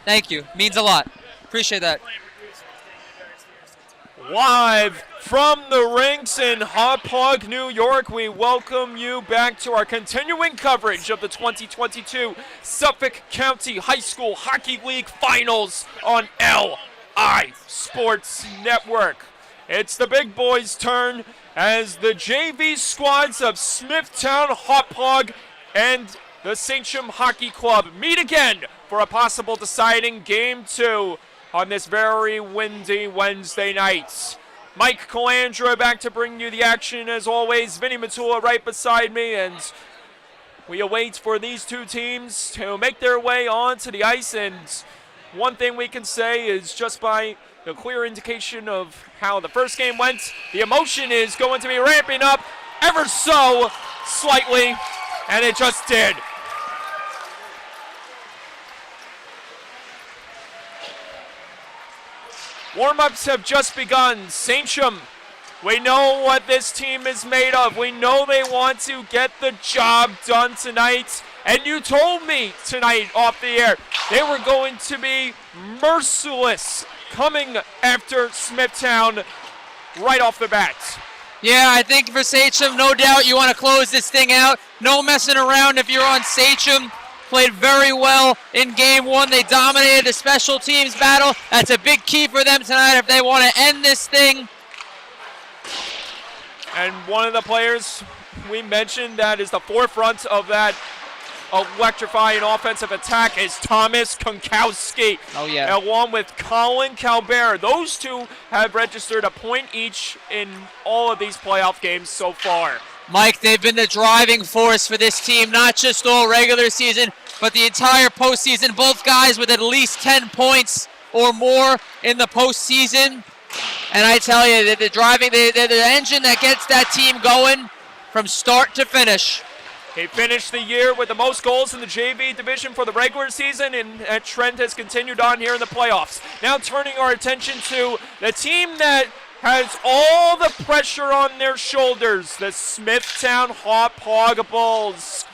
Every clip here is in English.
Thank you. Means a lot. Appreciate that. Live from the rinks in Hauppauge, New York, we welcome you back to our continuing coverage of the 2022 Suffolk County High School Hockey League Finals on LI Sports Network. It's the big boys' turn as the JV squads of Smithtown, Hauppauge, and the Sachem Hockey Club meet again for a possible deciding Game 2 on this very windy Wednesday night. Mike Calandra back to bring you the action as always. Vinny Matula right beside me, and we await for these two teams to make their way onto the ice. And one thing we can say is just by the clear indication of how the first game went, the emotion is going to be ramping up ever so slightly, and it just did. Warm-ups have just begun. Sachem, we know what this team is made of. We know they want to get the job done tonight. And you told me tonight off the air they were going to be merciless coming after Smithtown right off the bat. Yeah, I think for Sachem, no doubt you want to close this thing out. No messing around if you're on Sachem. Played very well in Game 1. They dominated the special teams battle. That's a big key for them tonight if they want to end this thing. And one of the players we mentioned that is the forefront of that electrifying offensive attack is Thomas Konkowski. Oh, yeah. Along with Colin Calbert. Those two have registered a point each in all of these playoff games so far. Mike, they've been the driving force for this team, not just all regular season, but the entire postseason. Both guys with at least 10 points or more in the postseason. And I tell you, they're the engine that gets that team going from start to finish. He finished the year with the most goals in the JV division for the regular season, and that trend has continued on here in the playoffs. Now turning our attention to the team that has all the pressure on their shoulders, the Smithtown Hauppauge Bulls.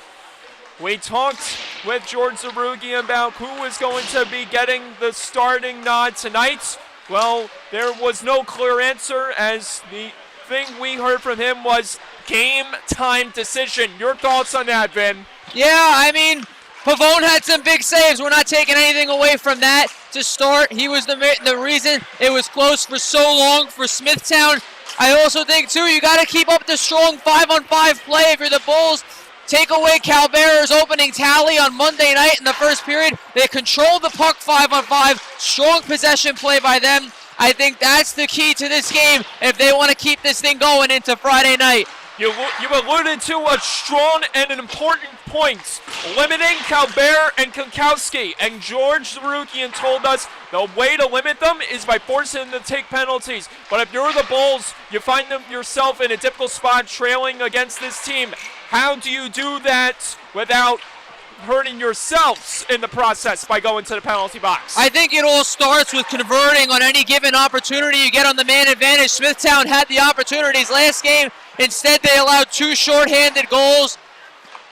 We talked with George Zarugi about who is going to be getting the starting nod tonight. Well, there was no clear answer, as the thing we heard from him was game time decision. Your thoughts on that, Vin? Yeah, I mean, Pavone had some big saves. We're not taking anything away from that to start. He was the reason it was close for so long for Smithtown. I also think, too, you got to keep up the strong 5-on-5 play if you're the Bulls. Take away Calbert's opening tally on Monday night in the first period. They controlled the puck 5-on-5. Strong possession play by them. I think that's the key to this game if they want to keep this thing going into Friday night. You alluded to a strong and an important point, limiting Calbert and Konkowski. And George Zarukian told us the way to limit them is by forcing them to take penalties. But if you're the Bulls, you find yourself in a difficult spot trailing against this team. How do you do that without hurting yourselves in the process by going to the penalty box? I think it all starts with converting on any given opportunity you get on the man advantage. Smithtown had the opportunities last game. Instead, they allowed 2 shorthanded goals.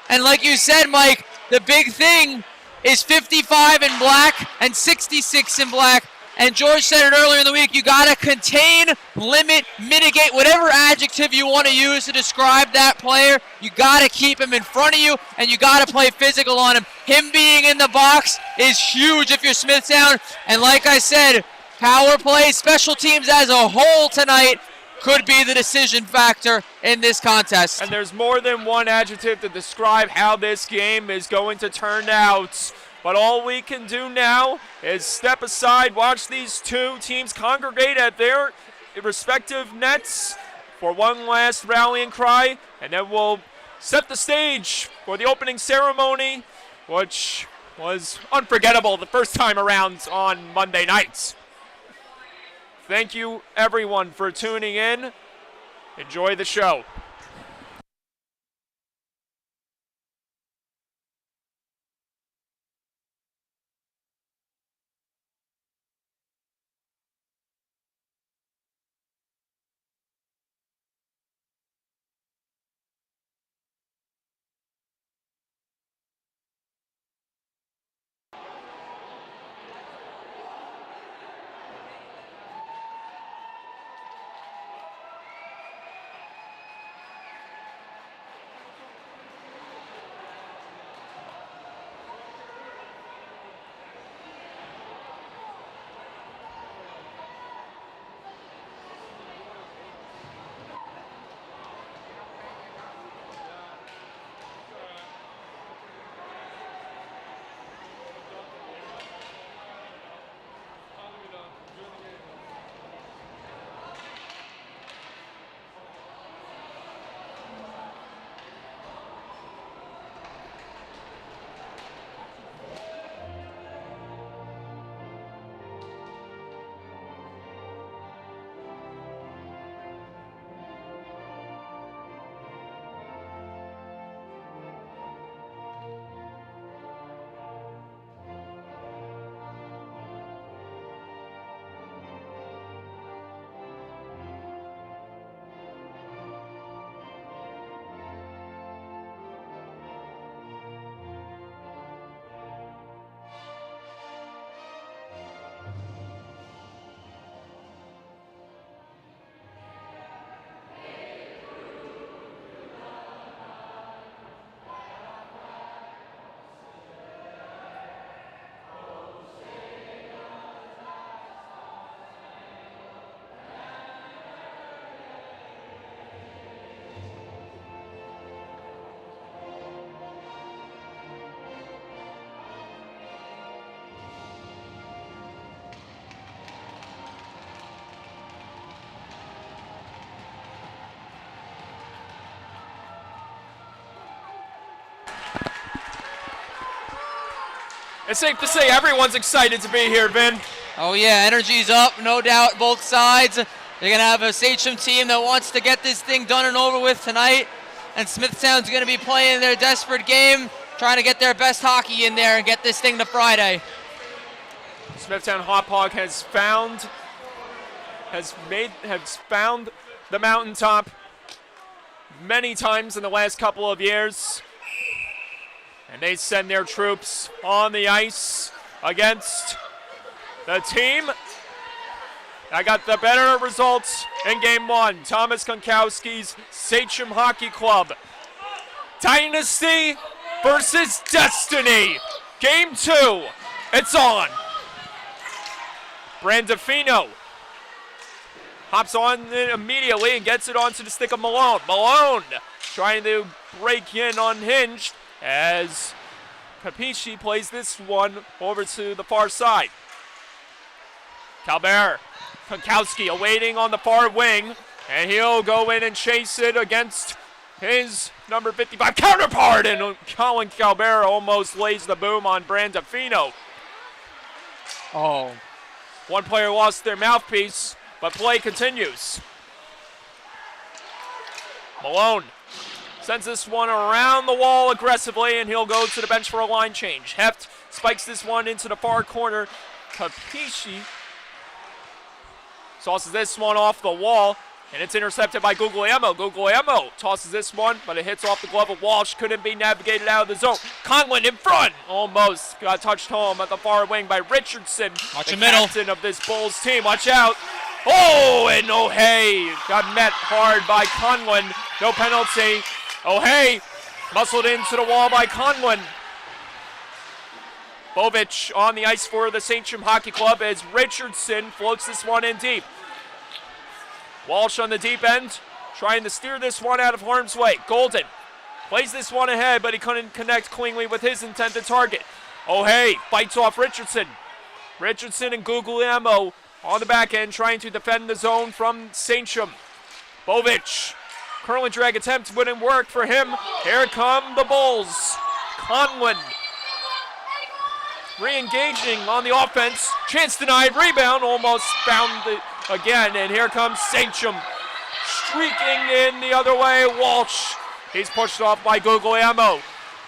And like you said, Mike, the big thing is 55 in black and 66 in black. And George said it earlier in the week, you got to contain, limit, mitigate, whatever adjective you want to use to describe that player. You got to keep him in front of you, and you got to play physical on him. Him being in the box is huge if you're Smithtown. And like I said, power play, special teams as a whole tonight could be the decision factor in this contest. And there's more than one adjective to describe how this game is going to turn out. But all we can do now is step aside, watch these two teams congregate at their respective nets for one last rallying cry, and then we'll set the stage for the opening ceremony, which was unforgettable the first time around on Monday nights. Thank you, everyone, for tuning in. Enjoy the show. It's safe to say everyone's excited to be here, Vin. Oh yeah, energy's up, no doubt, both sides. They're going to have a Sachem team that wants to get this thing done and over with tonight. And Smithtown's going to be playing their desperate game, trying to get their best hockey in there and get this thing to Friday. Smithtown Hauppauge has found the mountaintop many times in the last couple of years. And they send their troops on the ice against the team that got the better results in Game 1. Thomas Konkowski's Sachem Hockey Club. Dynasty versus Destiny. Game 2. It's on. Brandafino hops on immediately and gets it onto the stick of Malone. Malone trying to break in unhinged as Capici plays this one over to the far side. Calbert, Konkowski awaiting on the far wing, and he'll go in and chase it against his number 55 counterpart, and Colin Calbert almost lays the boom on Brandafino. Oh. One player lost their mouthpiece, but play continues. Malone sends this one around the wall aggressively, and he'll go to the bench for a line change. Heft spikes this one into the far corner. Capici tosses this one off the wall, and it's intercepted by Guglielmo. Guglielmo tosses this one, but it hits off the glove of Walsh. Couldn't be navigated out of the zone. Conlon in front. Almost got touched home at the far wing by Richardson. Watch the the middle. captain of this Bulls team. Watch out. Oh, and O'Hay got met hard by Conlon. No penalty. O'Hay muscled into the wall by Conlon. Bovic on the ice for the Sachem Hockey Club as Richardson floats this one in deep. Walsh on the deep end, trying to steer this one out of harm's way. Golden plays this one ahead, but he couldn't connect cleanly with his intended target. O'Hay bites off Richardson. Richardson and Guglielmo on the back end, trying to defend the zone from Sachem. Bovic, curl and drag attempt wouldn't work for him. Here come the Bulls. Conlon re-engaging on the offense. Chance denied, rebound, almost found it again, and here comes Sachem streaking in the other way. Walsh, he's pushed off by Guglielmo.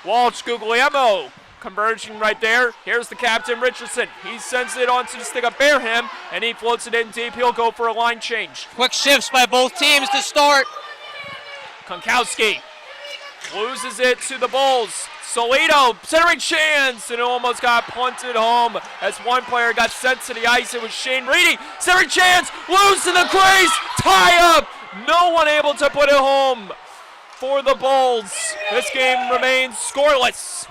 Walsh, Guglielmo converging right there. Here's the captain, Richardson. He sends it onto the stick of Bareham, and he floats it in deep. He'll go for a line change. Quick shifts by both teams to start. Konkowski loses it to the Bulls. Solito, centering chance, and it almost got punted home as one player got sent to the ice. It was Shane Reedy. Centering chance, loose in the crease, tie up. No one able to put it home for the Bulls. This game remains scoreless.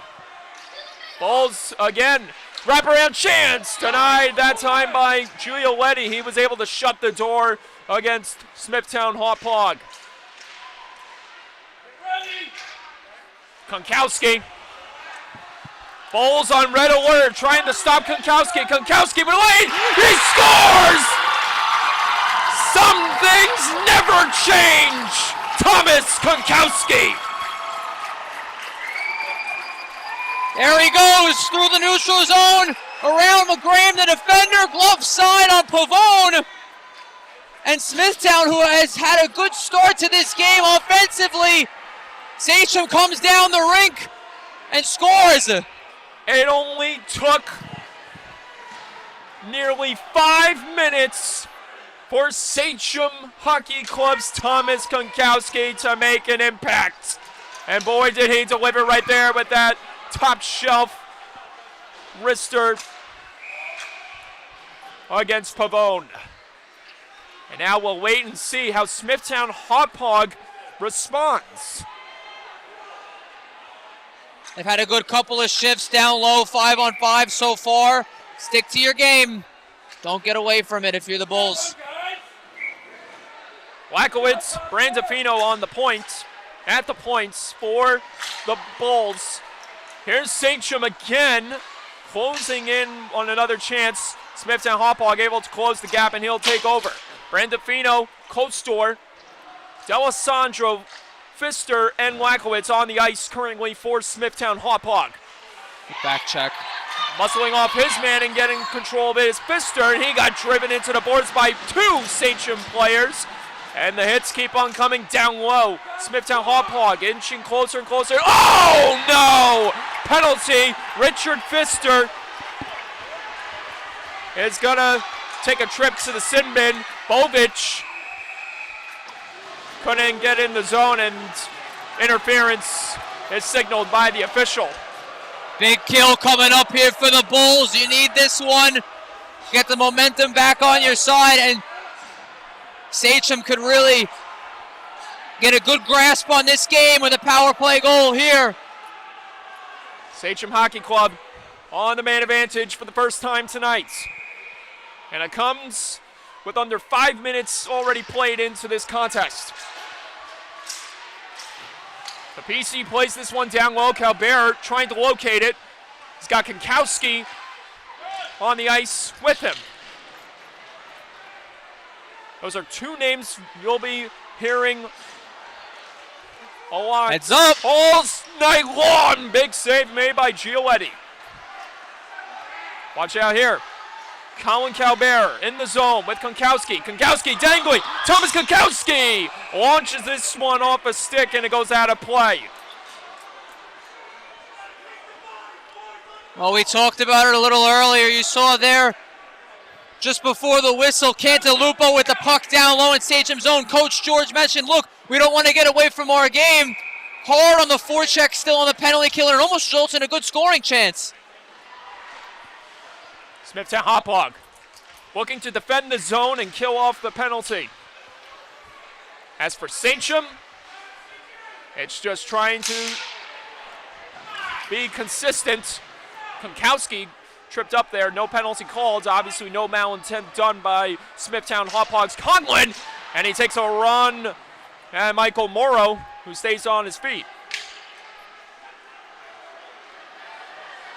Bulls again, wraparound chance, denied that time by Giulietti. He was able to shut the door against Smithtown Hauppauge. Konkowski. Bulls on red alert, trying to stop Konkowski. Konkowski with a lead. He scores! Some things never change. Thomas Konkowski. There he goes through the neutral zone, around McGraham, the defender, glove side on Pavone. And Smithtown, who has had a good start to this game offensively, Sachem comes down the rink and scores. It only took nearly 5 minutes for Sachem Hockey Club's Thomas Konkowski to make an impact. And boy, did he deliver right there with that top shelf wrister against Pavone. And now we'll wait and see how Smithtown Hauppauge responds. They've had a good couple of shifts down low, 5-on-5 so far. Stick to your game. Don't get away from it if you're the Bulls. Lakowitz, Brandafino on the point, at the points for the Bulls. Here's Sachem again, closing in on another chance. Smithtown Hauppauge able to close the gap, and he'll take over. Brandafino, Kostor, D'Alessandro, Pfister, and Lakowitz on the ice currently for Smithtown Hauppauge. Back check. Muscling off his man and getting control of it is Pfister, and he got driven into the boards by two Sachem players. And the hits keep on coming down low. Smithtown Hauppauge inching closer and closer. Oh, no! Penalty. Richard Pfister is going to take a trip to the sin bin. Bovic couldn't get in the zone, and interference is signaled by the official. Big kill coming up here for the Bulls. You need this one. Get the momentum back on your side, and Sachem could really get a good grasp on this game with a power play goal here. Sachem Hockey Club on the man advantage for the first time tonight. And it comes with under 5 minutes already played into this contest. The PC plays this one down low. Calbert trying to locate it. He's got Konkowski on the ice with him. Those are two names you'll be hearing a lot. Heads up. All night long. Big save made by Gioletti. Watch out here. Colin Calbert in the zone with Konkowski. Konkowski dangling. Thomas Konkowski launches this one off a stick, and it goes out of play. Well, we talked about it a little earlier. You saw there just before the whistle, Cantalupo with the puck down low in Sachem's zone. Coach George mentioned, look, we don't want to get away from our game. Hard on the forecheck, still on the penalty kill, and it almost results in a good scoring chance. Smithtown Hauppauge looking to defend the zone and kill off the penalty. As for Sachem, it's just trying to be consistent. Konkowski tripped up there, no penalty called. Obviously no malintent done by Smithtown Hauppauge's Conlon. And he takes a run at Michael Morrow, who stays on his feet.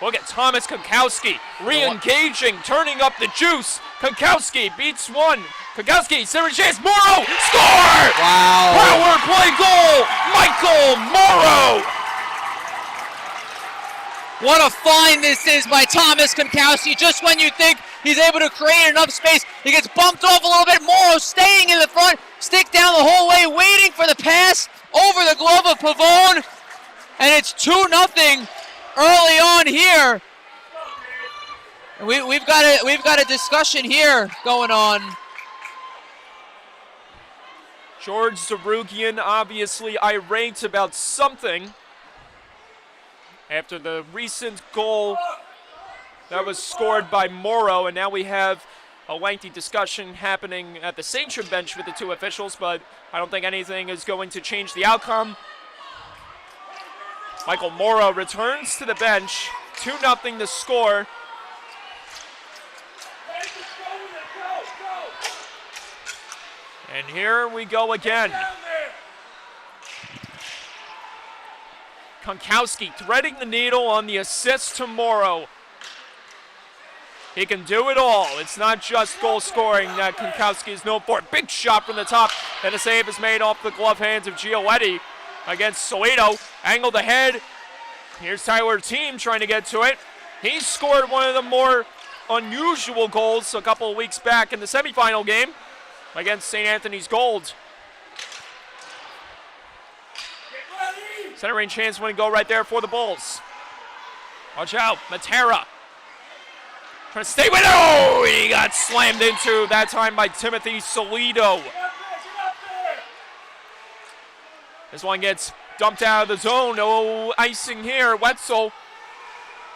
Look at Thomas Konkowski re-engaging, turning up the juice. Konkowski beats one. Konkowski, center chance, Morrow, score! Wow. Power play goal, Michael Morrow! What a find this is by Thomas Konkowski. Just when you think he's able to create enough space, he gets bumped off a little bit. Morrow staying in the front, stick down the whole way, waiting for the pass over the glove of Pavone. And it's 2-0 early on here. We've got a discussion here going on. George Zarugian obviously irate about something after the recent goal that was scored by Morrow, and now we have a lengthy discussion happening at the Sachem bench with the two officials, but I don't think anything is going to change the outcome. Michael Morrow returns to the bench, 2-0 the score. And here we go again. Konkowski threading the needle on the assist to Morrow. He can do it all. It's not just goal scoring that Konkowski is known for. Big shot from the top, and a save is made off the glove hands of Gioletti against Soweto. Angled ahead. Here's Tyler Team trying to get to it. He scored one of the more unusual goals a couple of weeks back in the semifinal game against St. Anthony's Gold. Center range chance winning goal right there for the Bulls. Watch out, Matera. Trying to stay with it. Oh, he got slammed into that time by Timothy Solido. This one gets dumped out of the zone. No icing here. Wetzel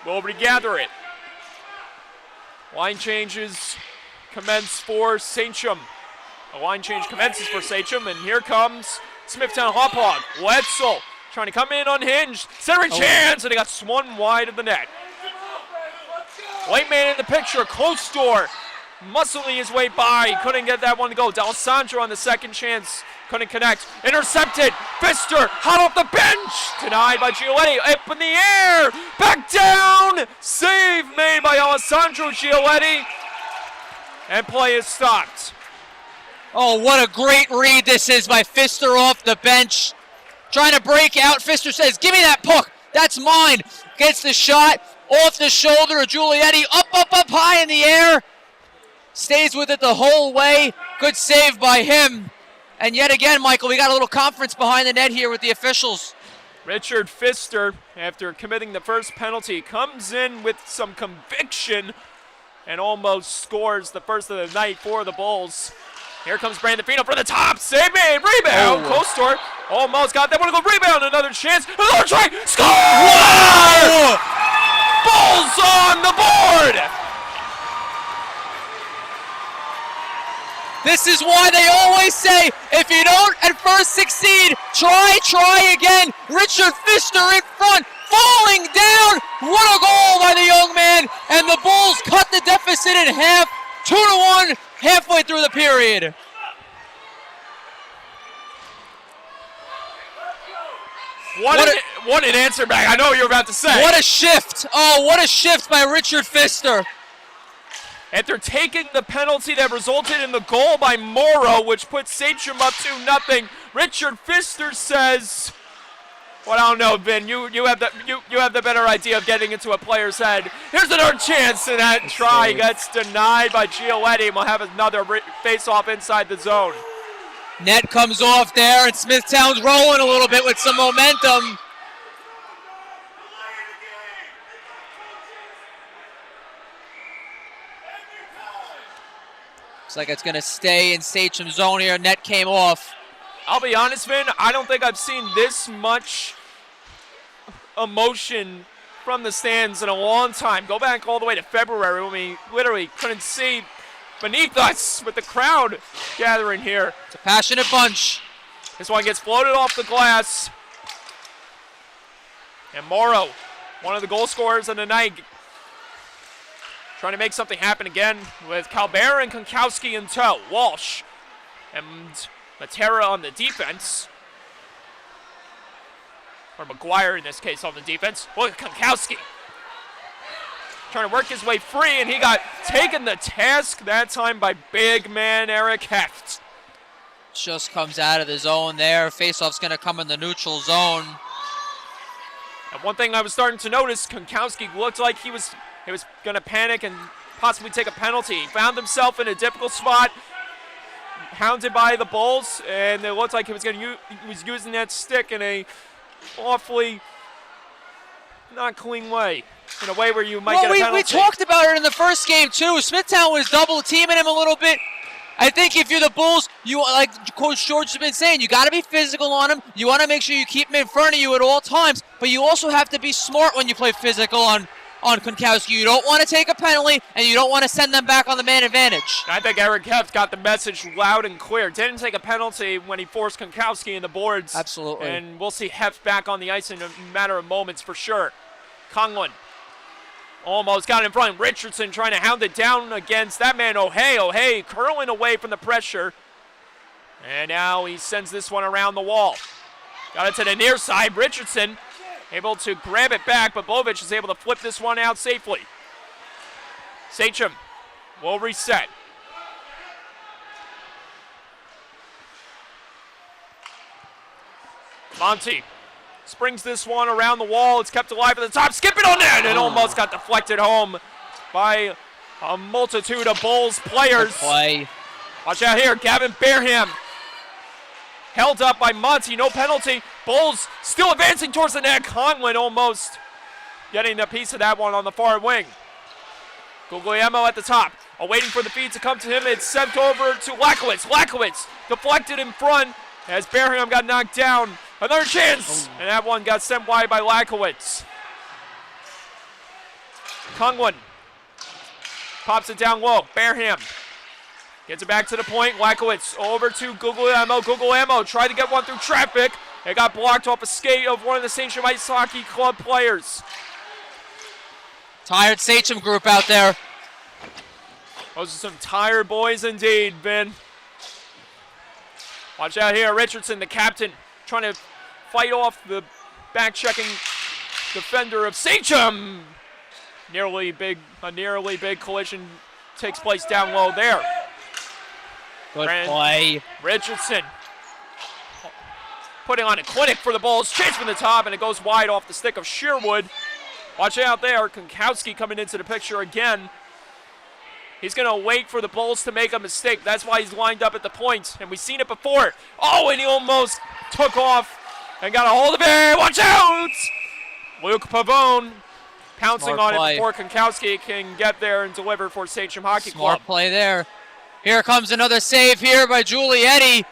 will regather it. Line changes commence for Sachem. A line change commences for Sachem, and here comes Smithtown Hauppauge. Wetzel trying to come in unhinged. Centering chance, and he got swung wide of the net. White man in the picture, close door. Muscling his way by, couldn't get that one to go. D'Alessandro on the second chance, couldn't connect. Intercepted, Pfister, hot off the bench. Denied by Gioletti, up in the air, back down. Save made by Alessandro Gioletti, and play is stopped. Oh, what a great read this is by Pfister off the bench. Trying to break out, Pfister says, give me that puck, that's mine. Gets the shot off the shoulder of Giulietti, up high in the air. Stays with it the whole way. Good save by him. And yet again, Michael, we got a little conference behind the net here with the officials. Richard Pfister, after committing the first penalty, comes in with some conviction and almost scores the first of the night for the Bulls. Here comes Brandon Fino for the top. Save made. Rebound. Kostor almost got that one. Go rebound. Another chance. Another try. Score! Wow! Bulls on the board! This is why they always say, if you don't at first succeed, try again. Richard Pfister in front, falling down. What a goal by the young man. And the Bulls cut the deficit in half, 2-1, halfway through the period. What an answer back. I know what you were about to say. What a shift. Oh, what a shift by Richard Pfister. After taking the penalty that resulted in the goal by Morrow, which puts Sachem up 2-0, Richard Pfister says, well, I don't know, Ben, you have the better idea of getting into a player's head. Here's another chance, and that try gets denied by Giulietti. We'll have another face-off inside the zone. Net comes off there, and Smithtown's rolling a little bit with some momentum. Looks like it's going to stay in Sachem's zone here. Net came off. I'll be honest, Vin, I don't think I've seen this much emotion from the stands in a long time. Go back all the way to February when we literally couldn't see beneath us with the crowd gathering here. It's a passionate bunch. This one gets floated off the glass. And Morrow, one of the goal scorers of the night, trying to make something happen again with Calbert and Konkowski in tow. Walsh and Matera on the defense. Or McGuire in this case on the defense. Look at Konkowski. Trying to work his way free, and he got taken the task that time by big man Eric Heft. Just comes out of the zone there. Faceoff's going to come in the neutral zone. And one thing I was starting to notice, Konkowski looked like he was going to panic and possibly take a penalty. He found himself in a difficult spot, hounded by the Bulls, and it looked like he was using that stick in a awfully not clean way. In a way where you might get a penalty. We talked about it in the first game too. Smithtown was double teaming him a little bit. I think if you're the Bulls, you, like Coach George has been saying, you got to be physical on him. You want to make sure you keep him in front of you at all times, but you also have to be smart when you play physical on Konkowski. You don't want to take a penalty, and you don't want to send them back on the man advantage. I think Eric Heft got the message loud and clear. Didn't take a penalty when he forced Konkowski in the boards. Absolutely. And we'll see Heft back on the ice in a matter of moments for sure. Conlon almost got in front. Richardson trying to hound it down against that man, O'Hay curling away from the pressure. And now he sends this one around the wall. Got it to the near side. Richardson able to grab it back, but Bovic is able to flip this one out safely. Sachem will reset. Monty springs this one around the wall. It's kept alive at the top. Skip it on net and almost got deflected home by a multitude of Bulls players. Play. Watch out here. Gavin Bareham held up by Monty. No penalty. Bulls still advancing towards the net. Conlon almost getting a piece of that one on the far wing. Guglielmo at the top. Awaiting for the feed to come to him. It's sent over to Lakowitz. Lakowitz deflected in front as Bareham got knocked down. Another chance, and that one got sent wide by Lakowitz. Conlon pops it down low. Bareham gets it back to the point. Lakowitz over to Guglielmo. Guglielmo tried to get one through traffic. It got blocked off a skate of one of the Sachem Ice Hockey Club players. Tired Sachem group out there. Those are some tired boys indeed, Ben. Watch out here. Richardson, the captain, trying to fight off the back-checking defender of Sachem. A nearly big collision takes place down low there. Good play. Richardson putting on a clinic for the Bulls. Chase from the top, and it goes wide off the stick of Sherwood. Watch out there. Konkowski coming into the picture again. He's going to wait for the Bulls to make a mistake. That's why he's lined up at the point. And we've seen it before. Oh, and he almost took off and got a hold of it. Watch out! Luke Pavone pouncing on it before Konkowski can get there and deliver for Sachem Hockey Club. Smart play there. Here comes another save here by Giulietti.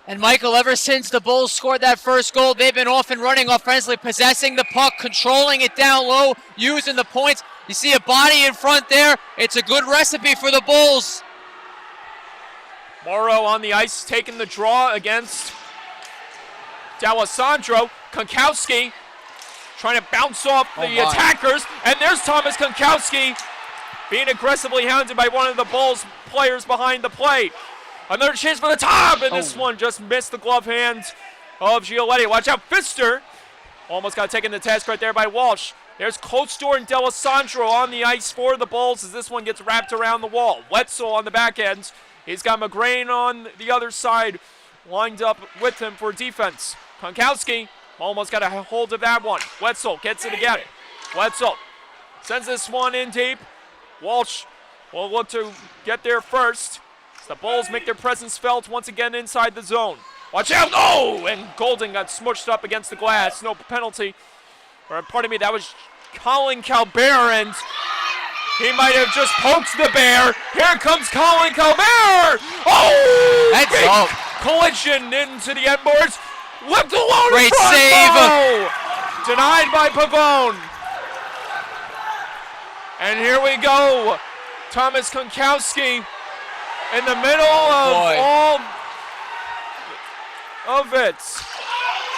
And Michael, ever since the Bulls scored that first goal, they've been off and running offensively, possessing the puck, controlling it down low, using the points. You see a body in front there. It's a good recipe for the Bulls. Morrow on the ice taking the draw against D'Alessandro. Konkowski trying to bounce off the attackers. And there's Thomas Konkowski being aggressively hounded by one of the Bulls players behind the plate. Another chance for the top, and this one just missed the glove hand of Giulietti. Watch out, Pfister. Almost got taken to task right there by Walsh. There's Kostor and D'Alessandro on the ice for the Bulls as this one gets wrapped around the wall. Wetzel on the back end. He's got McGrain on the other side lined up with him for defense. Konkowski almost got a hold of that one. Wetzel gets it again. Wetzel sends this one in deep. Walsh will look to get there first. The Bulls make their presence felt once again inside the zone. Watch out! Oh! And Golden got smushed up against the glass. No penalty. Or pardon me, that was Colin Calbert, and he might have just poked the bear. Here comes Colin Calbert! Oh! That's up. Collision into the end boards. Left alone. Great front. save. Oh! Denied by Pavone. And here we go. Thomas Konkowski in the middle of all of it.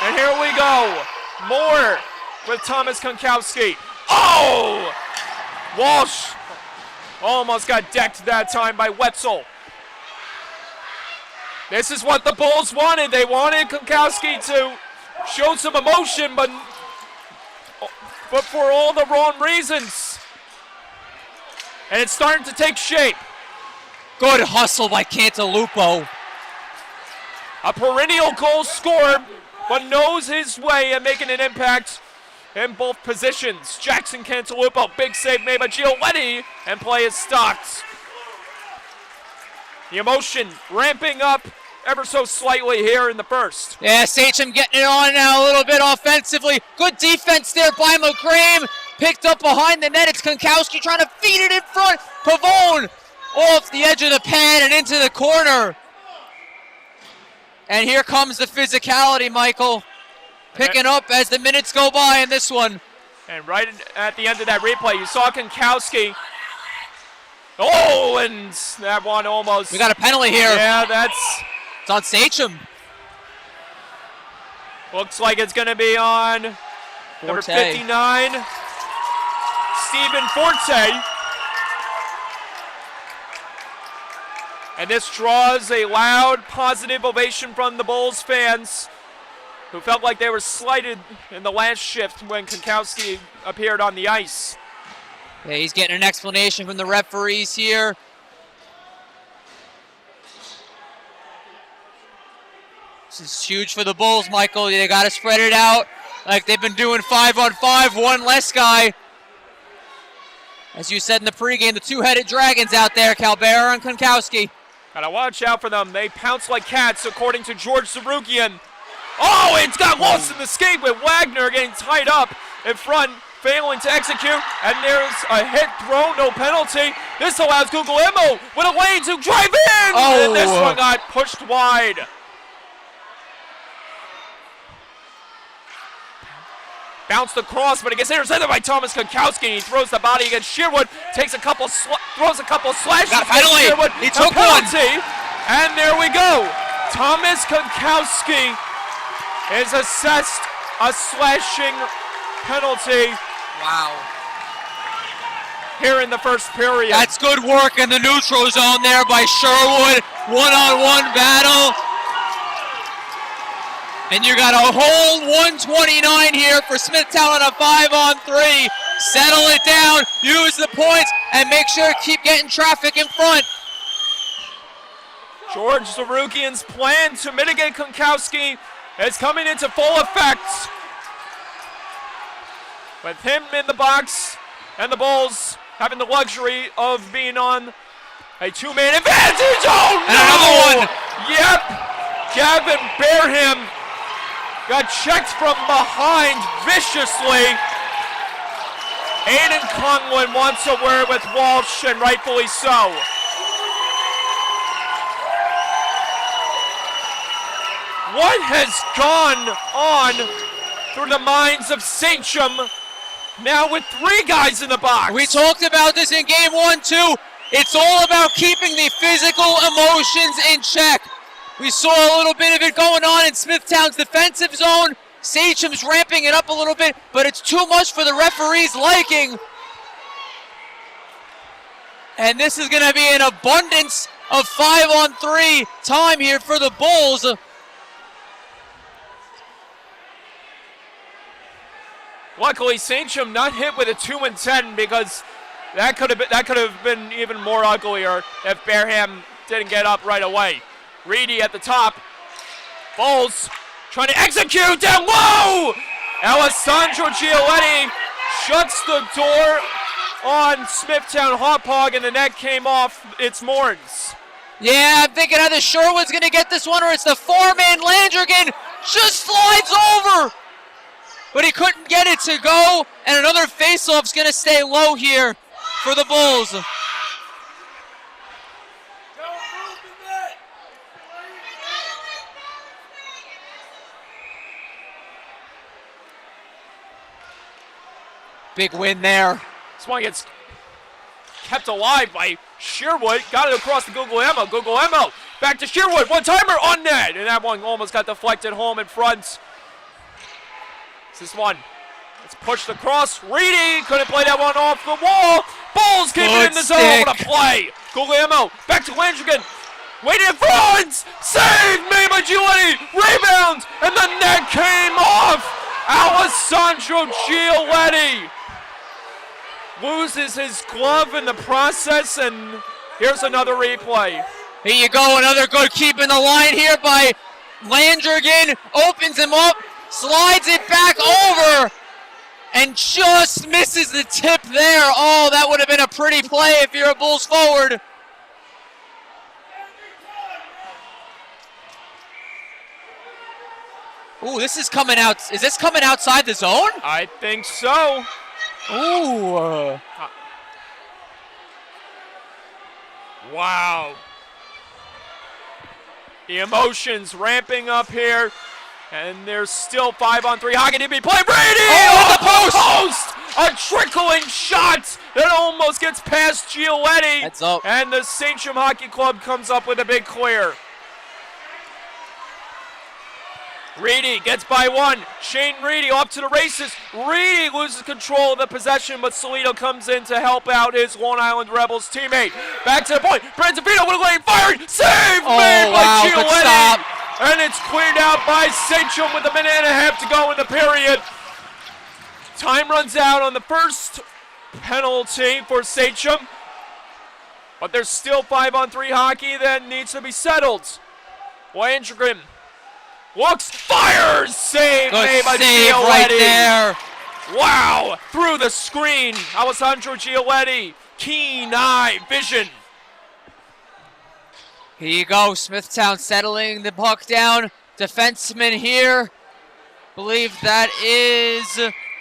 And here we go. More with Thomas Konkowski. Oh! Walsh almost got decked that time by Wetzel. This is what the Bulls wanted. They wanted Konkowski to show some emotion, but for all the wrong reasons. And it's starting to take shape. Good hustle by Cantalupo. A perennial goal scorer, but knows his way at making an impact in both positions. Jackson Cantalupo, big save made by Giulietti, and play is stopped. The emotion ramping up ever so slightly here in the first. Yeah, Sachem getting it on now a little bit offensively. Good defense there by McGrain. Picked up behind the net. It's Konkowski trying to feed it in front. Pavone off the edge of the pad and into the corner. And here comes the physicality, Michael. Picking up as the minutes go by in this one. And right at the end of that replay, you saw Konkowski. Oh, and that one almost. We got a penalty here. Yeah, it's on Sachem. Looks like it's going to be on number 59, Stephen Forte. And this draws a loud, positive ovation from the Bulls fans who felt like they were slighted in the last shift when Konkowski appeared on the ice. Yeah, he's getting an explanation from the referees here. This is huge for the Bulls, Michael. They got to spread it out like they've been doing 5-on-5, one less guy. As you said in the pregame, the two-headed dragons out there, Calbert and Konkowski. Gotta watch out for them. They pounce like cats, according to George Zarugian. Oh, it's got lost in the skate with Wagner getting tied up in front, failing to execute. And there's a hit throw, no penalty. This allows Guglielmo with a lane to drive in. Oh. And this one got pushed wide. Bounced across, but it gets intercepted by Thomas Konkowski. He throws the body against Sherwood, takes a couple, throws a couple slashes. Got a penalty. Sherwood, He took penalty, and there we go. Thomas Konkowski is assessed a slashing penalty. Wow. Here in the first period. That's good work in the neutral zone there by Sherwood. One-on-one battle. And you got a whole 129 here for Smithtown on a 5-on-3. Settle it down, use the points, and make sure to keep getting traffic in front. George Zarugian's plan to mitigate Konkowski is coming into full effect. with him in the box and the Bulls having the luxury of being on a two-man advantage. Oh, and no! another one. Yep. Gavin Bareham got checked from behind viciously. Aiden Conlon wants a word with Walsh, and rightfully so. What has gone on through the minds of Sachem now with 3 guys in the box? We talked about this in game 1, too. It's all about keeping the physical emotions in check. We saw a little bit of it going on in Smithtown's defensive zone. Sachem's ramping it up a little bit, but it's too much for the referee's liking. And this is going to be an abundance of 5-on-3 time here for the Bulls. Luckily, Sachem not hit with a 2-10 because that could have been even more uglier if Bareham didn't get up right away. Reedy at the top. Bulls trying to execute down low. Alessandro Gialetti shuts the door on Smithtown Hauppauge, and the net came off its moorings. Yeah, I'm thinking either Sherwood's going to get this one or it's the 4-man Landrigan just slides over. But he couldn't get it to go, and another faceoff's going to stay low here for the Bulls. Big win there. This one gets kept alive by Sherwood. Got it across to Guglielmo. Guglielmo back to Sherwood. One-timer on net, and that one almost got deflected home in front. This one, it's pushed across. Reedy couldn't play that one off the wall. Bulls keep it in the zone. What a play. Guglielmo back to Landrigan. Waiting in front. Save made by Gialetti. Rebound, and the net came off. Alessandro Gialetti loses his glove in the process, and here's another replay. Here you go, another good keep in the line here by Landrigan. Opens him up. Slides it back over and just misses the tip there. Oh, that would have been a pretty play if you're a Bulls forward. Ooh, this is coming out. Is this coming outside the zone? I think so. Ooh. Wow. The emotions ramping up here. And there's still 5-on-3 hockey to be played. Brady! Oh, the post! A trickling shot that almost gets past Gialetti. Heads up. And the Sachem Hockey Club comes up with a big clear. Reedy gets by one. Shane Reedy off to the races. Reedy loses control of the possession, but Salito comes in to help out his Long Island Rebels teammate. Back to the point. Branzafino with a lane fired. Save made by Gialetti. And it's cleared out by Sachem with 1.5 minutes to go in the period. Time runs out on the first penalty for Sachem. But there's still 5-on-3 hockey that needs to be settled. Landrigan looks, fires, save made by Gialetti. Right there. Wow, through the screen. Alessandro Gialetti, keen eye vision. Here you go, Smithtown settling the puck down. Defenseman here. Believe that is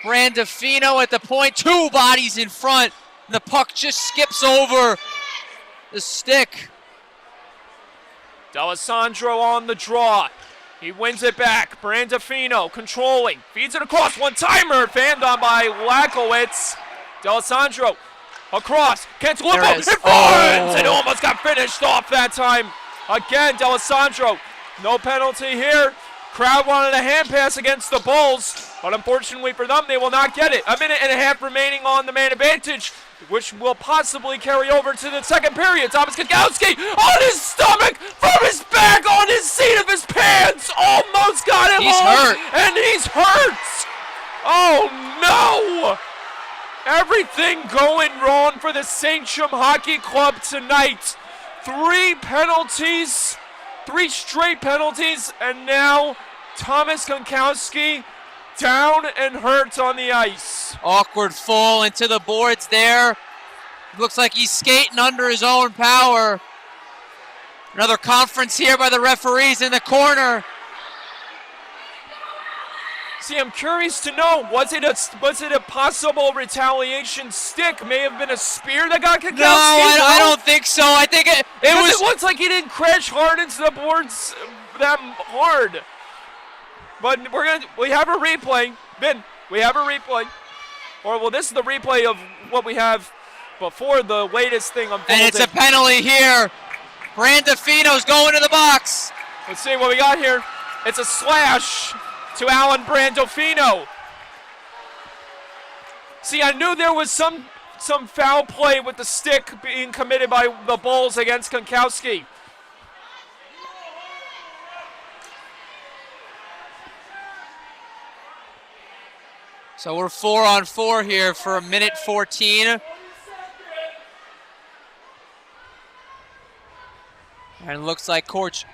Brandafino at the point. 2 bodies in front. The puck just skips over the stick. D'Alessandro on the draw. He wins it back. Brandafino controlling. Feeds it across. One-timer. Fanned on by Lakowitz. D'Alessandro across. Cantalupo in front. And almost got finished off that time. Again, D'Alessandro. No penalty here. Crowd wanted a hand pass against the Bulls. But unfortunately for them, they will not get it. 1.5 minutes remaining on the man advantage, which will possibly carry over to the second period. Thomas Kagowski on his stomach, from his back, on his seat of his pants. Almost got him He's home. hurt. And he's hurt. Oh, no. Everything going wrong for the Sachem Hockey Club tonight. 3 penalties, 3 straight penalties, and now Thomas Konkowski down and hurt on the ice. Awkward fall into the boards there. Looks like he's skating under his own power. Another conference here by the referees in the corner. See, I'm curious to know, was it a possible retaliation stick? May have been a spear that got Kankowski? No, I don't think so. I think it looks like he didn't crash hard into the boards that hard. But we have a replay. Vin, we have a replay. This is the replay of what we have before the latest thing unfolded. And it's a penalty here. Brandafino's going to the box. Let's see what we got here. It's a slash to Alan Brandolfino. See, I knew there was some foul play with the stick being committed by the Bulls against Kankowski. So we're 4-on-4 here for 1:14. And it looks like Coach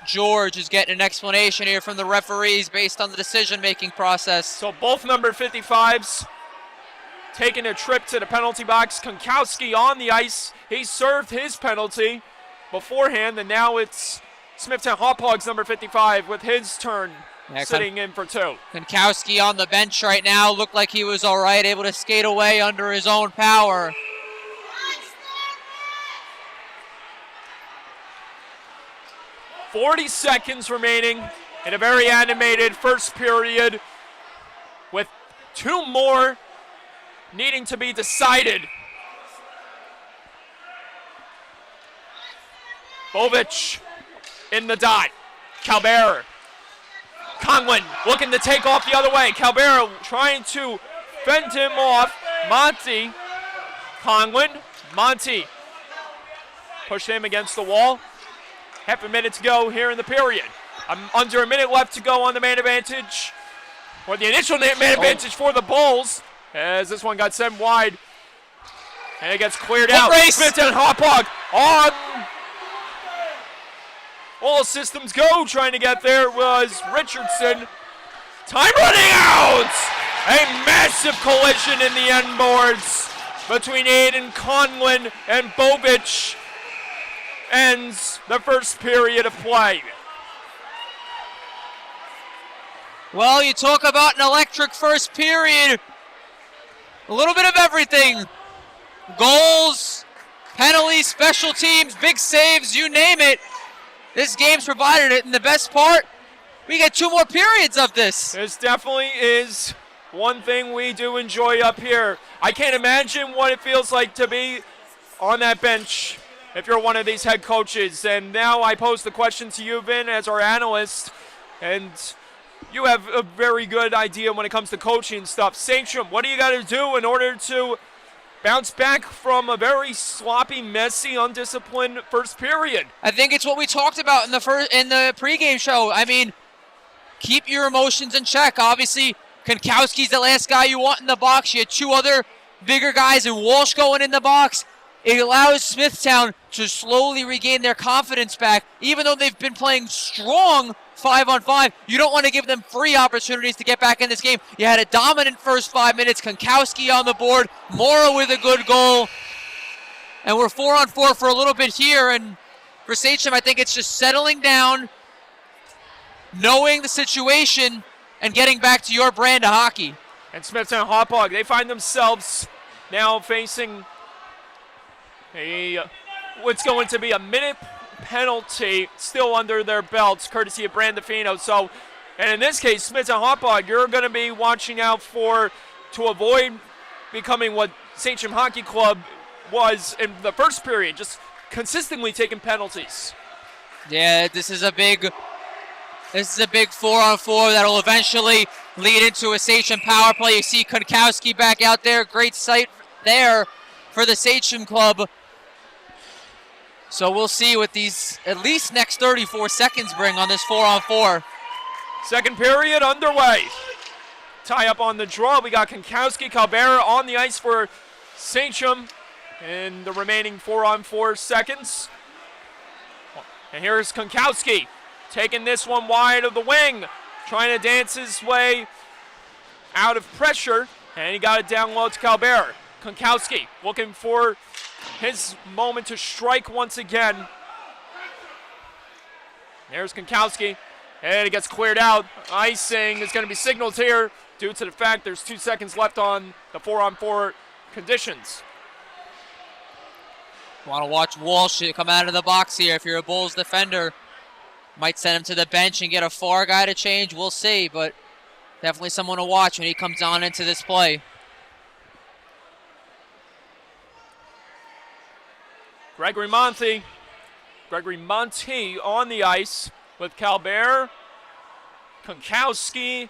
George is getting an explanation here from the referees based on the decision-making process. So both number 55s taking a trip to the penalty box. Kankowski on the ice. He served his penalty beforehand, and now it's Smithtown Hauppauge's number 55 with his turn sitting in for two. Kankowski on the bench right now. Looked like he was all right, able to skate away under his own power. .40 seconds remaining in a very animated first period with two more needing to be decided. Bovic in the dot. Calbera. Conlon looking to take off the other way. Calbera trying to fend him off. Monty. Conlon. Monty. Pushed him against the wall. Half a minute to go here in the period. Under a minute left to go on the man advantage. Or the initial man advantage for the Bulls. As this one got sent wide. And it gets cleared out. Smithtown Hauppauge on. All systems go. Trying to get there was Richardson. Time running out. A massive collision in the end boards between Aiden Conlon and Bovic. Ends the first period of play. Well, you talk about an electric first period. A little bit of everything. Goals, penalties, special teams, big saves, you name it. This game's provided it, and the best part, we get two more periods of this. This definitely is one thing we do enjoy up here. I can't imagine what it feels like to be on that bench if you're one of these head coaches. And now I pose the question to you, Vin, as our analyst, and you have a very good idea when it comes to coaching stuff. Sachem, what do you got to do in order to bounce back from a very sloppy, messy, undisciplined first period? I think it's what we talked about in the pregame show. I mean, keep your emotions in check. Obviously, Kankowski's the last guy you want in the box. You had two other bigger guys and Walsh going in the box. It allows Smithtown to slowly regain their confidence back. Even though they've been playing strong 5-on-5, you don't want to give them free opportunities to get back in this game. You had a dominant first 5 minutes. Kankowski on the board. Mora with a good goal. And we're 4-on-4 for a little bit here. And for Sachem, I think it's just settling down, knowing the situation, and getting back to your brand of hockey. And Smithtown Hauppauge, they find themselves now facing what's going to be a minute penalty still under their belts, courtesy of Brandafino. So, and in this case, Smithtown Hauppauge, you're going to be watching out to avoid becoming what Sachem Hockey Club was in the first period, just consistently taking penalties. Yeah, this is a big 4-on-4 that'll eventually lead into a Sachem power play. You see Kankowski back out there, great sight there for the Sachem club. So we'll see what these at least next 34 seconds bring on this 4-on-4. Second period underway. Tie up on the draw. We got Kankowski, Calbera on the ice for Sachem in the remaining 4-on-4 seconds. And here's Kankowski taking this one wide of the wing, trying to dance his way out of pressure, and he got it down low to Calbert. Konkowski looking for his moment to strike once again. There's Konkowski, and it gets cleared out. Icing is going to be signaled here due to the fact there's 2 seconds left on the 4-on-4 conditions. Want to watch Walsh come out of the box here if you're a Bulls defender. Might send him to the bench and get a far guy to change. We'll see, but definitely someone to watch when he comes on into this play. Gregory Monty on the ice with Calbert, Konkowski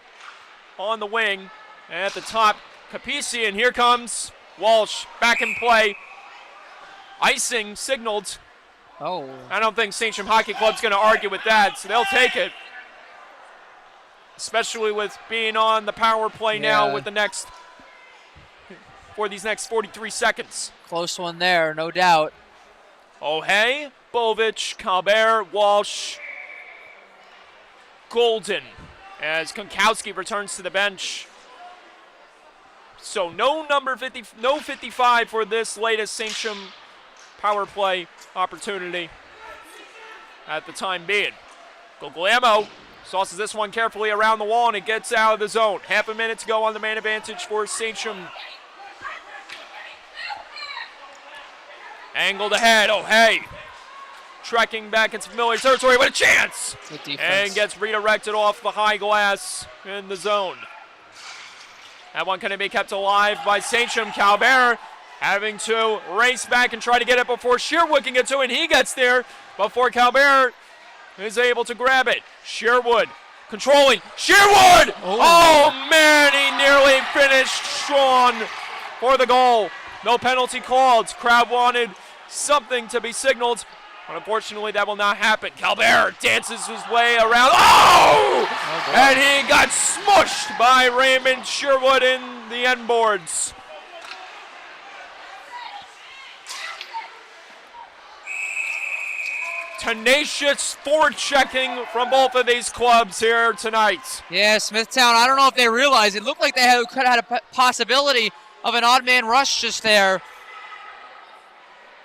on the wing, and at the top, Capisi, and here comes Walsh back in play. Icing signaled. Oh. I don't think Sachem Hockey Club's going to argue with that, so they'll take it. Especially with being on the power play now with for these next 43 seconds. Close one there, no doubt. O'Hay, Bovich, Calbert, Walsh, Golden, as Konkowski returns to the bench. So no 55 for this latest Sachem power play opportunity at the time being. Guglielmo sauces this one carefully around the wall, and it gets out of the zone. Half a minute to go on the man advantage for Sachem. Angled ahead, O'Hay trekking back into familiar territory with a chance, and gets redirected off the high glass in the zone. That one can be kept alive by Sachem. Calbert having to race back and try to get it before Sherwood can get to it, and he gets there before Calbert is able to grab it. Sherwood controlling. Sherwood! Oh man, he nearly finished strong for the goal. No penalty called. Crowd wanted something to be signaled, but unfortunately that will not happen. Calbert dances his way around. Oh! And he got smushed by Raymond Sherwood in the end boards. Tenacious forechecking from both of these clubs here tonight. Yeah, Smithtown, I don't know if they realize it looked like they could have had a possibility of an odd man rush just there.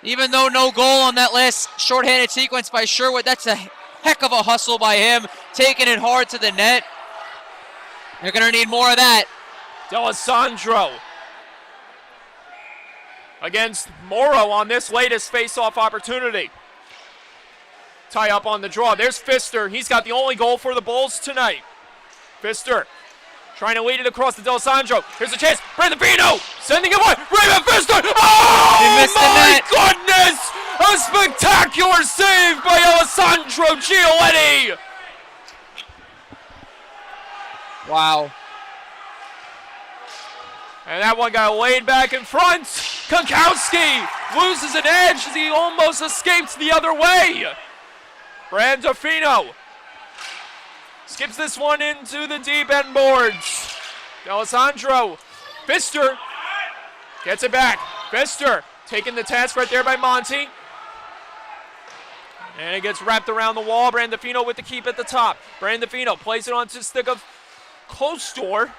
Even though no goal on that last shorthanded sequence by Sherwood, that's a heck of a hustle by him, taking it hard to the net. They're going to need more of that. D'Alessandro against Morrow on this latest face-off opportunity. Tie up on the draw. There's Pfister. He's got the only goal for the Bulls tonight. Pfister trying to lead it across to D'Alessandro. Here's a chance. Brandon Pino sending it away. Raymond Pfister. Oh, my goodness! A spectacular save by Alessandro Giolietti. Wow. And that one got laid back in front. Konkowski loses an edge as he almost escapes the other way. Brandafino skips this one into the deep end boards. D'Alessandro. Pfister gets it back. Pfister taking the task right there by Monty. And it gets wrapped around the wall. Brandafino with the keep at the top. Brandafino plays it onto the stick of Kostor.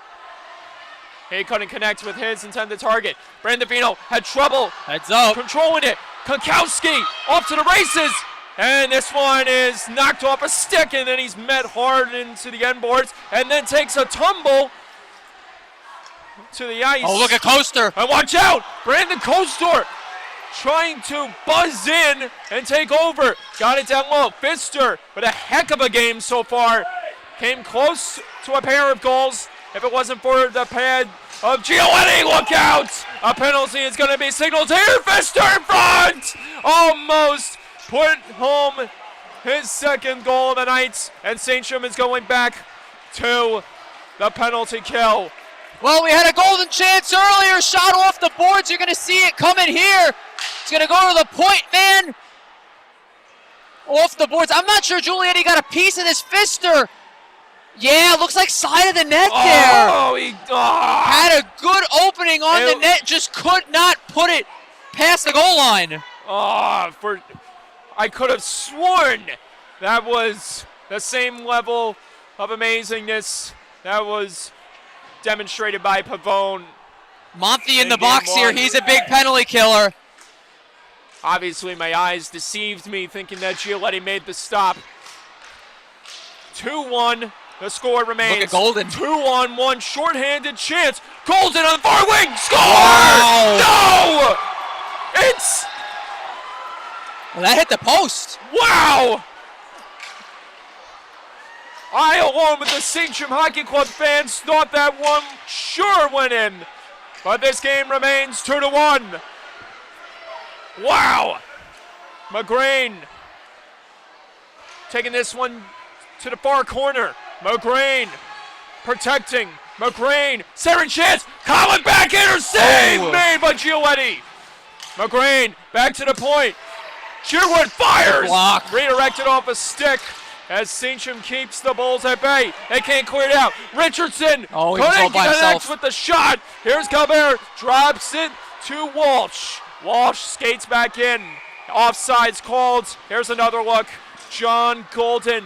He couldn't connect with his intended target. Brandafino had trouble. Heads up. Controlling it. Konkowski off to the races. And this one is knocked off a stick, and then he's met hard into the end boards, and then takes a tumble to the ice. Oh, look at Kostor. And watch out! Brandon Kostor trying to buzz in and take over. Got it down low. Pfister with a heck of a game so far. Came close to a pair of goals. If it wasn't for the pad of Giolietti, look out! A penalty is going to be signaled here. Pfister in front! Almost put home his second goal of the night, and Sachem is going back to the penalty kill. Well, we had a golden chance earlier, shot off the boards. You're going to see it coming here. It's going to go to the point man. Off the boards. I'm not sure Giolietti got a piece of this. Pfister. Yeah, looks like side of the net there. Oh, he had a good opening on the net, just could not put it past the goal line. I could have sworn that was the same level of amazingness that was demonstrated by Pavone. Monty in the box here. He's a big penalty killer. Obviously, my eyes deceived me thinking that Gialetti made the stop. 2-1. The score remains. Look at Golden. 2-on-1. Shorthanded chance. Golden on the far wing. Score! Wow. No! It's... Well, that hit the post. Wow! I, along with the Sachem Hockey Club fans, thought that one sure went in. But this game remains 2-1. Wow! McGrain taking this one to the far corner. McGrain protecting. McGrain, second chance. Colin backhander save made by Gialetti. McGrain back to the point. Sherwood fires. Block. Redirected off a stick as Sachem keeps the Bulls at bay. They can't clear it out. Richardson he was all by himself with the shot. Here's Calbert. Drops it to Walsh. Walsh skates back in. Offside's called. Here's another look. John Golden.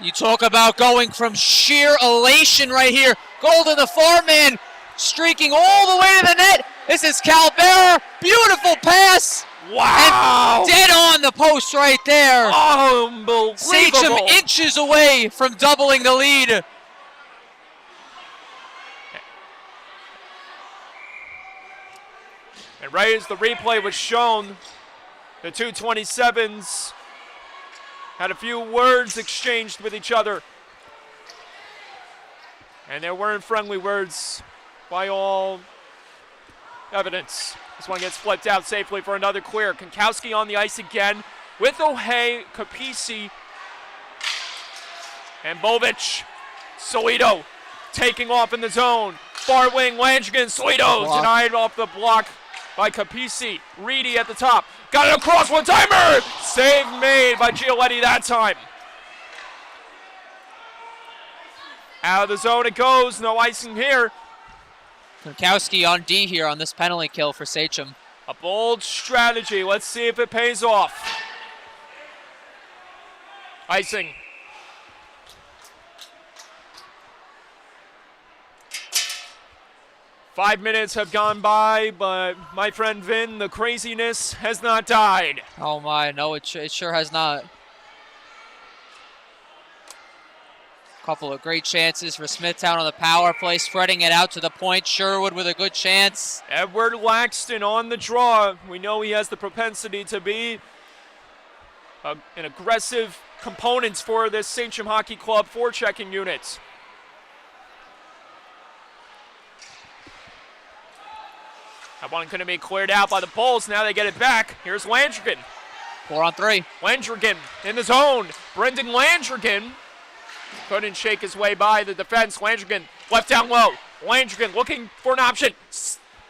You talk about going from sheer elation right here. Golden, the far man, streaking all the way to the net. This is Calbert. Beautiful pass. Wow. And dead on the post right there. Unbelievable. Sachem inches away from doubling the lead. And right as the replay was shown, the two 27s had a few words exchanged with each other. And there weren't friendly words by all evidence. This one gets flipped out safely for another clear. Konkowski on the ice again with O'Hay, Capisi, and Bovic. Solito taking off in the zone. Far wing, Landrigan, Solito denied off the block by Capisi. Reedy at the top. Got it across, one-timer! Save made by Gialetti that time. Out of the zone it goes, no icing here. Konkowski on D here on this penalty kill for Sachem. A bold strategy, let's see if it pays off. Icing. Five minutes have gone by, but my friend Vin, the craziness has not died. Oh my, no, it sure has not. Couple of great chances for Smithtown on the power play, spreading it out to the point. Sherwood with a good chance. Edward Laxton on the draw. We know he has the propensity to be an aggressive component for this Sachem Hockey Club forechecking unit. That one couldn't be cleared out by the Bulls. Now they get it back. Here's Landrigan. 4-on-3. Landrigan in the zone. Brendan Landrigan couldn't shake his way by the defense. Landrigan left down low. Landrigan looking for an option.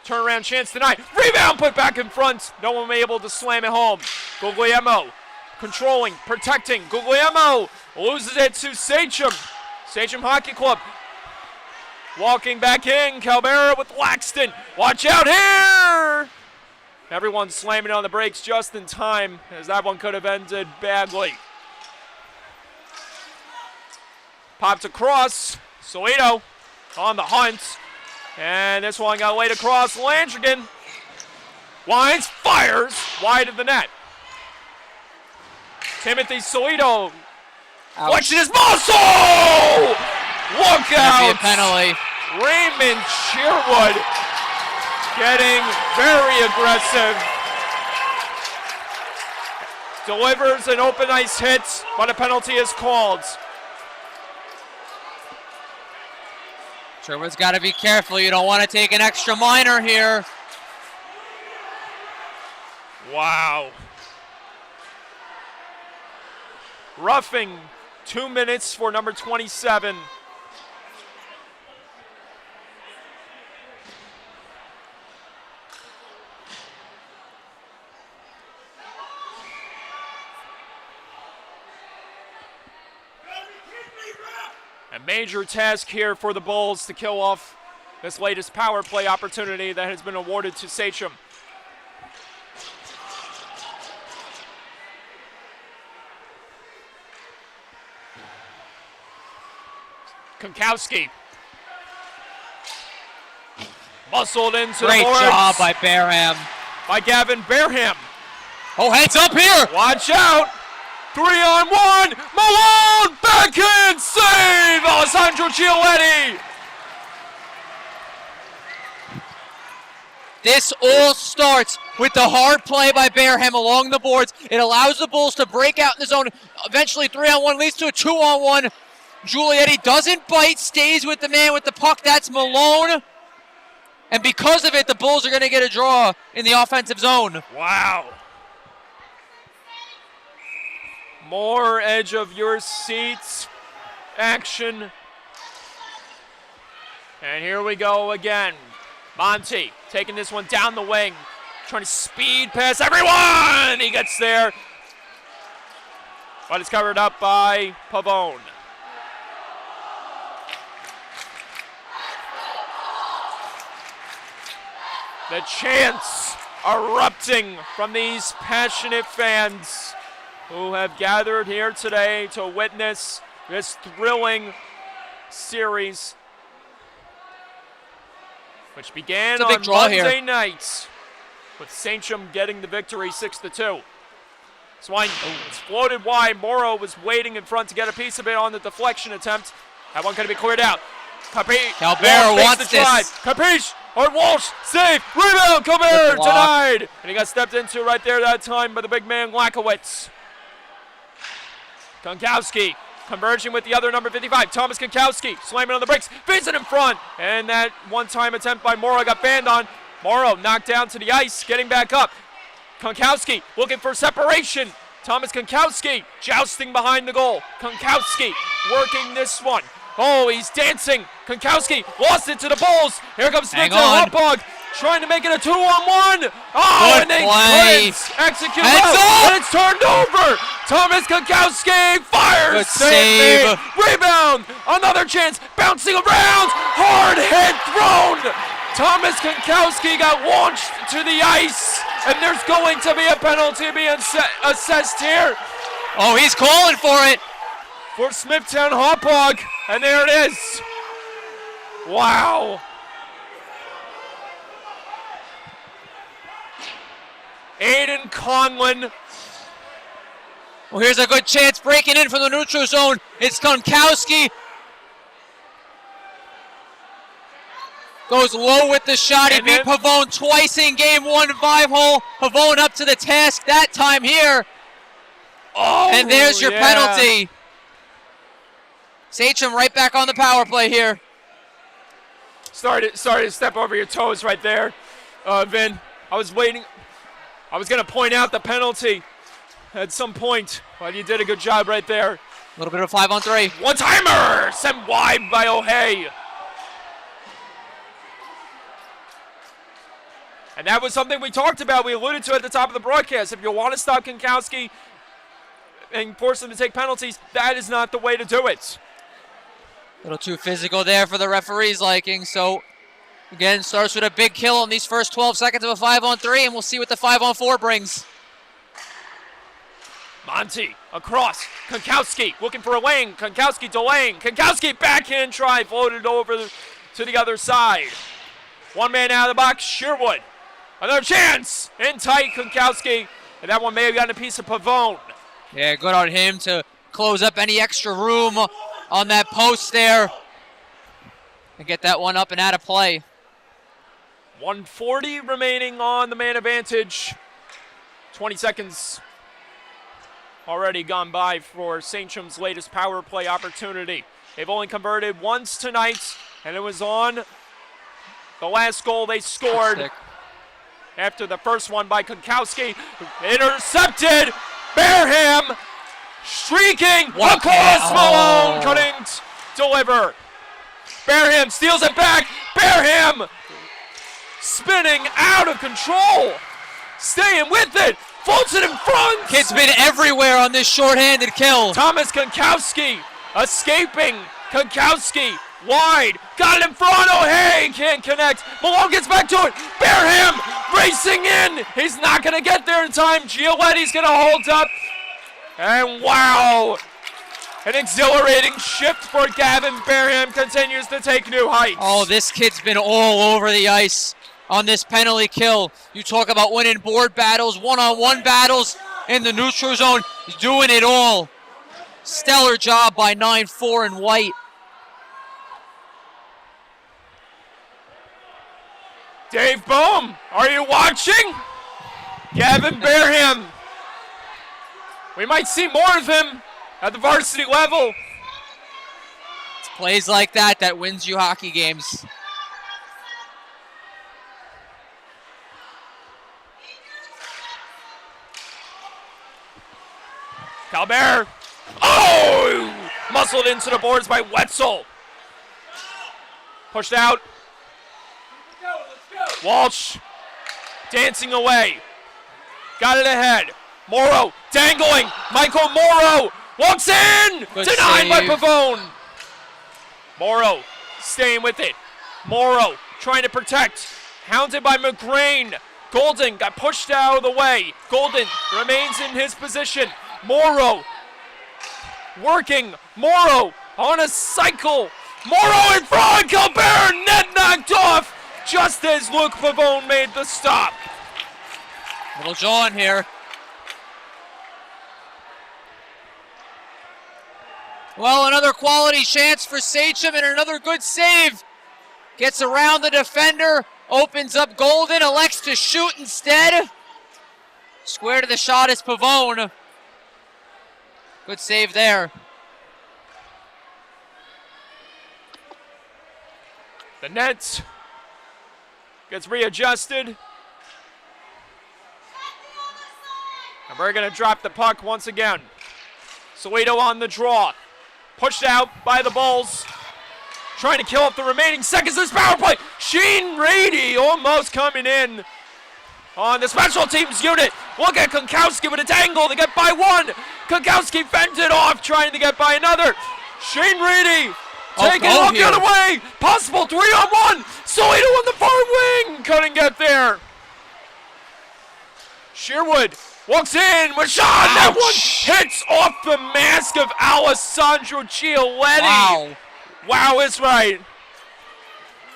Turnaround chance tonight. Rebound put back in front. No one able to slam it home. Guglielmo controlling, protecting. Guglielmo loses it to Sachem. Sachem Hockey Club walking back in. Calbera with Laxton. Watch out here. Everyone slamming on the brakes just in time, as that one could have ended badly. Popped across. Solito on the hunt. And this one got laid across. Landrigan winds, fires wide of the net. Timothy Solito flexing his muscle! Look out! Penalty. Raymond Sherwood getting very aggressive. Delivers an open ice hit, but a penalty is called. Sherwood's got to be careful. You don't want to take an extra minor here. Wow. Roughing, 2 minutes for number 27. A major task here for the Bulls to kill off this latest power play opportunity that has been awarded to Sachem. Konkowski Muscled into Great the boards. job by Barham. By Gavin Barham. Oh, heads up here. Watch out. 3-on-1. Malone. Backhand save. Alessandro Giolletti. This all starts with the hard play by Barham along the boards. It allows the Bulls to break out in the zone. Eventually 3-on-1 leads to a 2-on-1. Giulietti doesn't bite, stays with the man with the puck. That's Malone. And because of it, the Bulls are going to get a draw in the offensive zone. Wow. More edge of your seats action. And here we go again. Monty taking this one down the wing. Trying to speed past everyone. He gets there. But it's covered up by Pavone. The chants erupting from these passionate fans who have gathered here today to witness this thrilling series, which began on Monday night with Sachem getting the victory 6-2. Swine, it's floated wide. Morrow was waiting in front to get a piece of it on the deflection attempt. That one going to be cleared out. Calbert wants this. Capiche on Walsh, save, rebound, Calbert denied. And he got stepped into right there that time by the big man Lakowitz. Konkowski converging with the other number 55, Thomas Konkowski, slamming on the brakes, feeds it in front. And that one-time attempt by Morrow got banned on. Morrow knocked down to the ice, getting back up. Konkowski looking for separation. Thomas Konkowski jousting behind the goal. Konkowski working this one. Oh, he's dancing. Konkowski lost it to the Bulls. Here comes Smithtown. Hauppauge trying to make it a 2-on-1. Oh, good and they play. couldn't execute well. And it's turned over. Thomas Konkowski fires. Good save. Rebound. Another chance. Bouncing around. Hard hit thrown. Thomas Konkowski got launched to the ice. And there's going to be a penalty being assessed here. Oh, he's calling for it. For Smithtown Hauppauge. And there it is. Wow. Aiden Conlon. Well, here's a good chance breaking in from the neutral zone. It's Konkowski. Goes low with the shot. He beat Pavone twice in game one, 5-hole. Pavone up to the task that time here. Oh, and there's your penalty. Sachem right back on the power play here. Sorry to step over your toes right there, Vin. I was waiting. I was going to point out the penalty at some point, but you did a good job right there. A little bit of a 5-on-3. One-timer! Sent wide by O'Hay. And that was something we talked about. We alluded to at the top of the broadcast. If you want to stop Konkowski and force him to take penalties, that is not the way to do it. A little too physical there for the referee's liking. So, again, starts with a big kill in these first 12 seconds of a 5-on-3, and we'll see what the 5-on-4 brings. Monty across. Konkowski looking for a lane. Konkowski delaying. Konkowski backhand try. Floated over to the other side. One man out of the box. Sherwood. Another chance. In tight, Konkowski. And that one may have gotten a piece of Pavone. Yeah, good on him to close up any extra room on that post there and get that one up and out of play. 1:40 remaining on the man advantage. 20 seconds already gone by for Sachem's latest power play opportunity. They've only converted once tonight, and it was on the last goal they scored after the first one by Konkowski. Intercepted. Barham streaking across Malone. Couldn't deliver. Barham steals it back. Barham spinning out of control. Staying with it. Floats it in front. Kid's been everywhere on this shorthanded kill. Thomas Konkowski escaping. Konkowski wide. Got it in front. O'Hay can't connect. Malone gets back to it. Barham racing in. He's not going to get there in time. Giolletti's going to hold up. And wow. An exhilarating shift for Gavin Barham continues to take new heights. Oh, this kid's been all over the ice on this penalty kill. You talk about winning board battles, one-on-one battles in the neutral zone. He's doing it all. Stellar job by 9-4 in white. Dave Bohm, are you watching? Gavin Barham. We might see more of him at the varsity level. It's plays like that that wins you hockey games. Calbert. Oh! Muscled into the boards by Wetzel. Pushed out. Walsh dancing away. Got it ahead. Morrow dangling. Michael Morrow walks in. Good Denied by save. Pavone. Morrow staying with it. Morrow trying to protect. Hounded by McGrain. Golden got pushed out of the way. Golden remains in his position. Morrow working. Morrow on a cycle. Morrow in front. Calbert net knocked off just as Luke Pavone made the stop. Little John here. Well, another quality chance for Sachem and another good save. Gets around the defender, opens up Golden, elects to shoot instead. Square to the shot is Pavone. Good save there. The net gets readjusted. And we're going to drop the puck once again. Solito on the draw. Pushed out by the Bulls. Trying to kill off the remaining seconds of this power play. Sheen Rady almost coming in on the special teams unit. Look at Konkowski with a tangle to get by one. Konkowski fended off trying to get by another. Sheen Rady taking it off the other way. Possible 3-on-1. Solito on the far wing. Couldn't get there. Sherwood walks in with shot. That one hits off the mask of Alessandro Gialetti. Wow is right.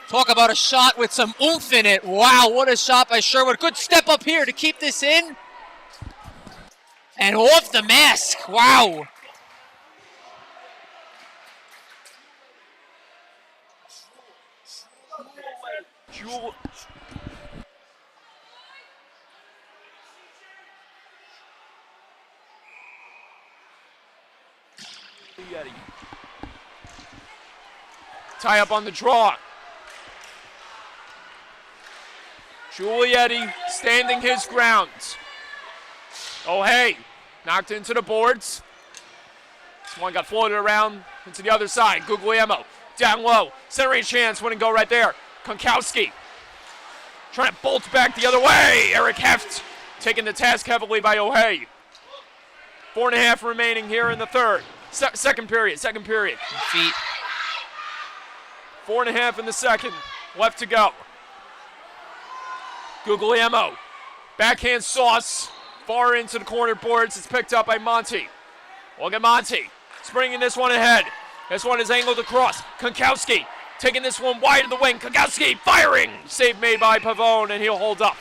Talk about a shot with some oomph in it. Wow, what a shot by Sherwood. Good step up here to keep this in. And off the mask. Wow. Tie up on the draw. Giulietti standing his ground. Oh, hey. Knocked into the boards. This one got floated around into the other side. Guglielmo down low. Centering chance. Wouldn't go right there. Konkowski trying to bolt back the other way. Eric Heft taking the task heavily by O'Hay. 4.5 remaining here in the third. Second period. Feet. 4.5 in the second. Left to go. Guglielmo. Backhand sauce. Far into the corner boards. It's picked up by Monty. Look at Monty. Springing this one ahead. This one is angled across. Konkowski taking this one wide of the wing. Konkowski firing. Save made by Pavone, and he'll hold up.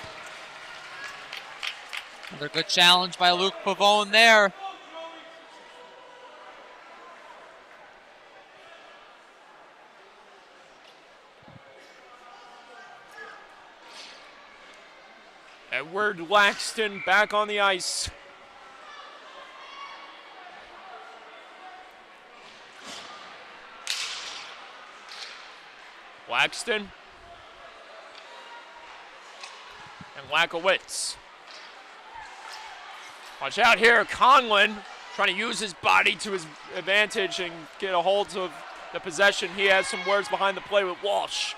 Another good challenge by Luke Pavone there. Edward Laxton back on the ice. Laxton. And Lakowitz. Watch out here, Conlon trying to use his body to his advantage and get a hold of the possession. He has some words behind the play with Walsh.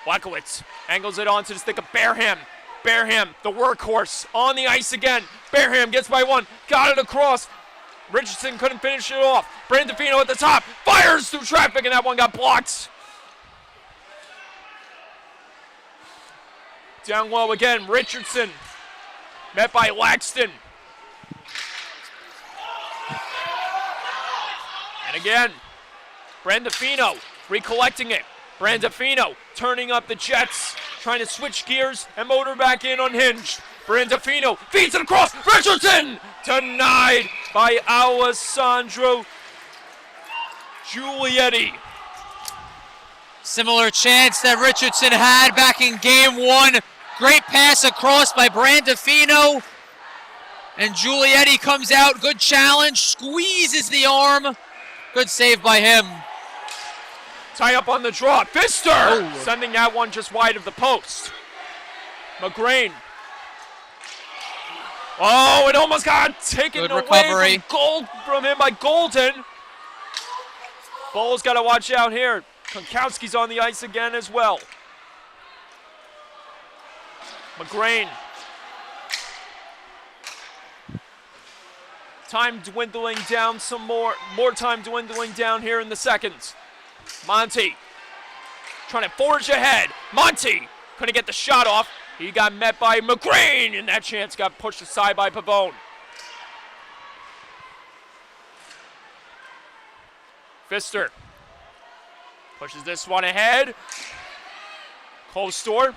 Lakowitz angles it onto the stick of Barham. Barham, the workhorse, on the ice again. Barham gets by one, got it across. Richardson couldn't finish it off. Brandon Fino at the top, fires through traffic, and that one got blocked. Down low again, Richardson, met by Laxton. Again, Brandafino recollecting it. Brandafino turning up the jets, trying to switch gears and motor back in unhinged. Brandafino feeds it across. Richardson denied by Alessandro Giulietti. Similar chance that Richardson had back in game 1. Great pass across by Brandafino. And Giulietti comes out. Good challenge. Squeezes the arm. Good save by him. Tie up on the draw. Pfister sending that one just wide of the post. McGrain. Oh, it almost got taken Good away recovery. from him by Golden. Bowles got to watch out here. Konkowski's on the ice again as well. McGrain. Time dwindling down some more. More time dwindling down here in the seconds. Monty trying to forge ahead. Monty couldn't get the shot off. He got met by McGrain, and that chance got pushed aside by Pavone. Pfister pushes this one ahead. Close store,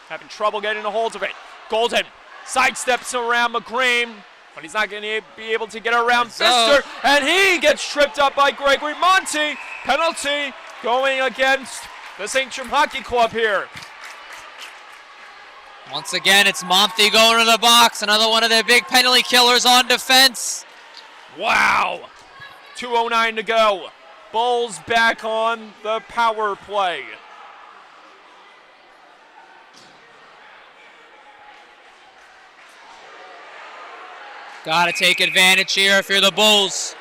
having trouble getting a hold of it. Golden sidesteps around McGrain, but he's not going to be able to get around Pfister, and he gets tripped up by Gregory Monty. Penalty going against the Sachem Hockey Club here. Once again, it's Monty going to the box. Another one of their big penalty killers on defense. Wow. 2:09 to go. Bulls back on the power play. Gotta take advantage here if you're the Bulls.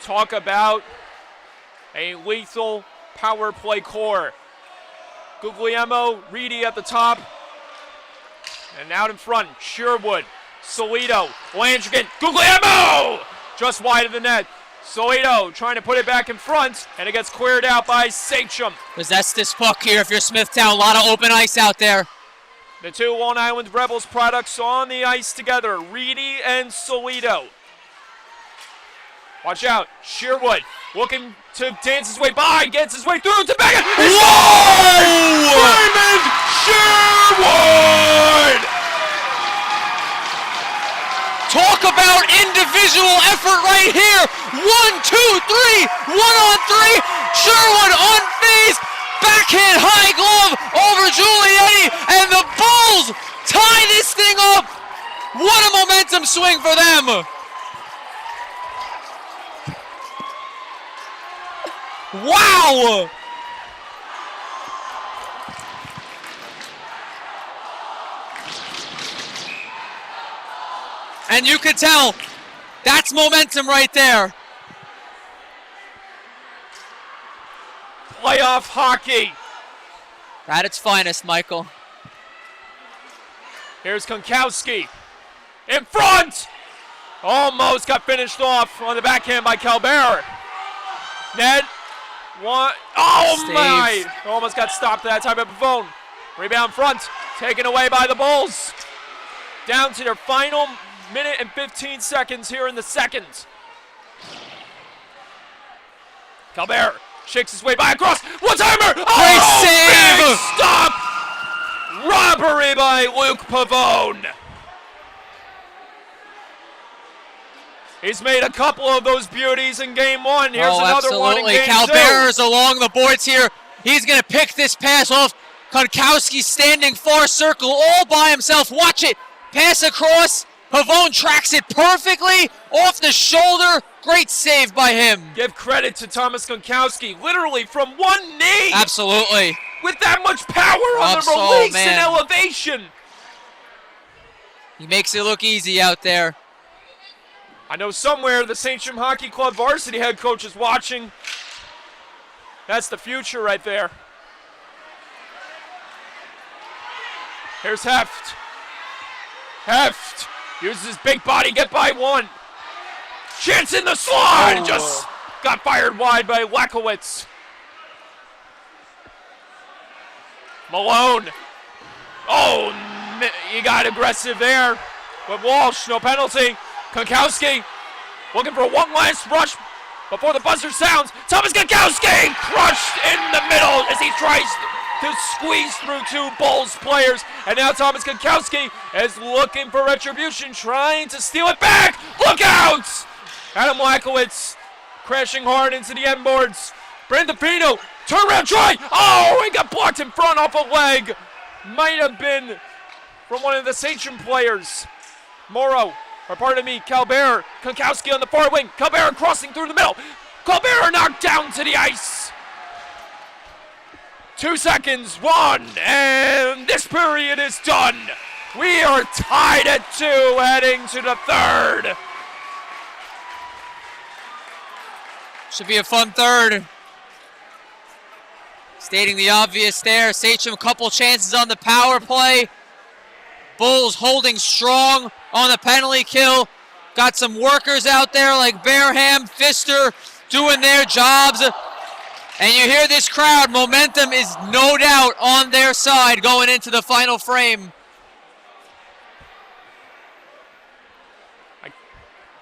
Talk about a lethal power play core. Guglielmo, Reedy at the top. And out in front, Sherwood, Solito, Landrigan, Guglielmo! Just wide of the net. Solito trying to put it back in front, and it gets cleared out by Sachem. Possess this puck here if you're Smithtown. A lot of open ice out there. The two Long Island Rebels products on the ice together, Reedy and Solito. Watch out, Sherwood looking to dance his way by, gets his way through to Beckett. Raymond Sherwood! Talk about individual effort right here. 1, 2, 3, 1 on 3. Sherwood on phase. Backhand high glove over Giulietti, and the Bulls tie this thing up. What a momentum swing for them. Wow! And you could tell that's momentum right there. Playoff hockey. At its finest, Michael. Here's Konkowski. In front! Almost got finished off on the backhand by Calbert. Ned. One. Oh Steve. my! Almost got stopped that time by Pavone. Rebound front. Taken away by the Bulls. Down to their final minute and 15 seconds here in the second. Calbert shakes his way by across. One-timer! Great save! Big stop! Robbery by Luke Pavone. He's made a couple of those beauties in game 1. Here's another one in game 2. Calbert is along the boards here. He's going to pick this pass off. Konkowski standing far circle all by himself. Watch it. Pass across. Pavone tracks it perfectly off the shoulder. Great save by him. Give credit to Thomas Konkowski. Literally from one knee. Absolutely. With that much power on the release and elevation. He makes it look easy out there. I know somewhere the Sachem Hockey Club varsity head coach is watching. That's the future right there. Here's Heft. Heft uses his big body, get by one. Chance in the slot! Oh. Just got fired wide by Lakowitz. Malone. Oh, he got aggressive there. But Walsh, no penalty. Konkowski looking for one last rush before the buzzer sounds. Thomas Gakowski crushed in the middle as he tries to squeeze through two Bulls players. And now Thomas Gakowski is looking for retribution, trying to steal it back. Look out! Adam Lakowitz crashing hard into the end boards. Brandon Pino, turnaround try. Oh, he got blocked in front off a leg. Might have been from one of the Sachem players. Calbert. Kankowski on the far wing. Calbert crossing through the middle. Calbert knocked down to the ice. 2 seconds, one, and this period is done. We are tied at 2 heading to the third. Should be a fun third. Stating the obvious there. Sachem, a couple chances on the power play. Bulls holding strong on the penalty kill. Got some workers out there like Bareham, Pfister doing their jobs. And you hear this crowd. Momentum is no doubt on their side going into the final frame.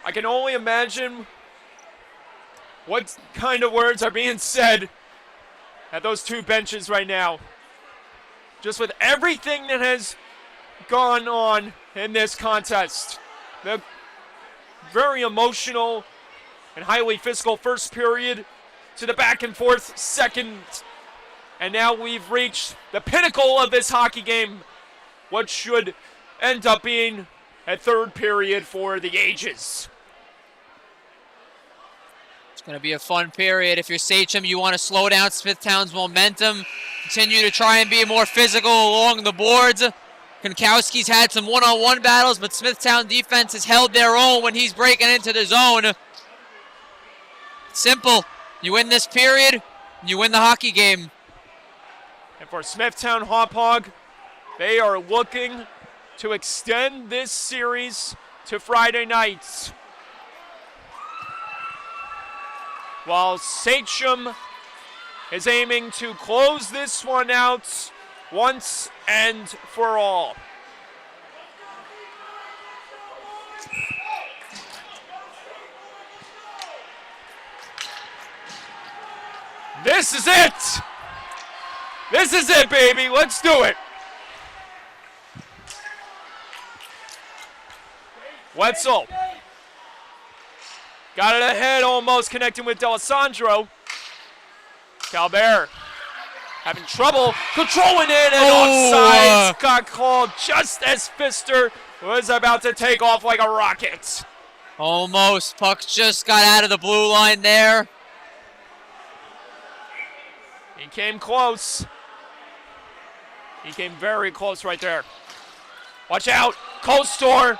I can only imagine what kind of words are being said at those two benches right now. Just with everything that has gone on in this contest. The very emotional and highly physical first period to the back and forth second. And now we've reached the pinnacle of this hockey game. What should end up being a third period for the ages. It's going to be a fun period. If you're Sachem, you want to slow down Smithtown's momentum. Continue to try and be more physical along the boards. Kankowski's had some one-on-one battles, but Smithtown defense has held their own when he's breaking into the zone. Simple. You win this period, you win the hockey game. And for Smithtown Hauppauge, they are looking to extend this series to Friday nights. While Sachem is aiming to close this one out once and for all. This is it! This is it, baby! Let's do it! Wetzel. Got it ahead, almost connecting with D'Alessandro. Calbert having trouble controlling it, and offsides got called just as Pfister was about to take off like a rocket. Almost. Puck just got out of the blue line there. He came close. He came very close right there. Watch out, Kostor.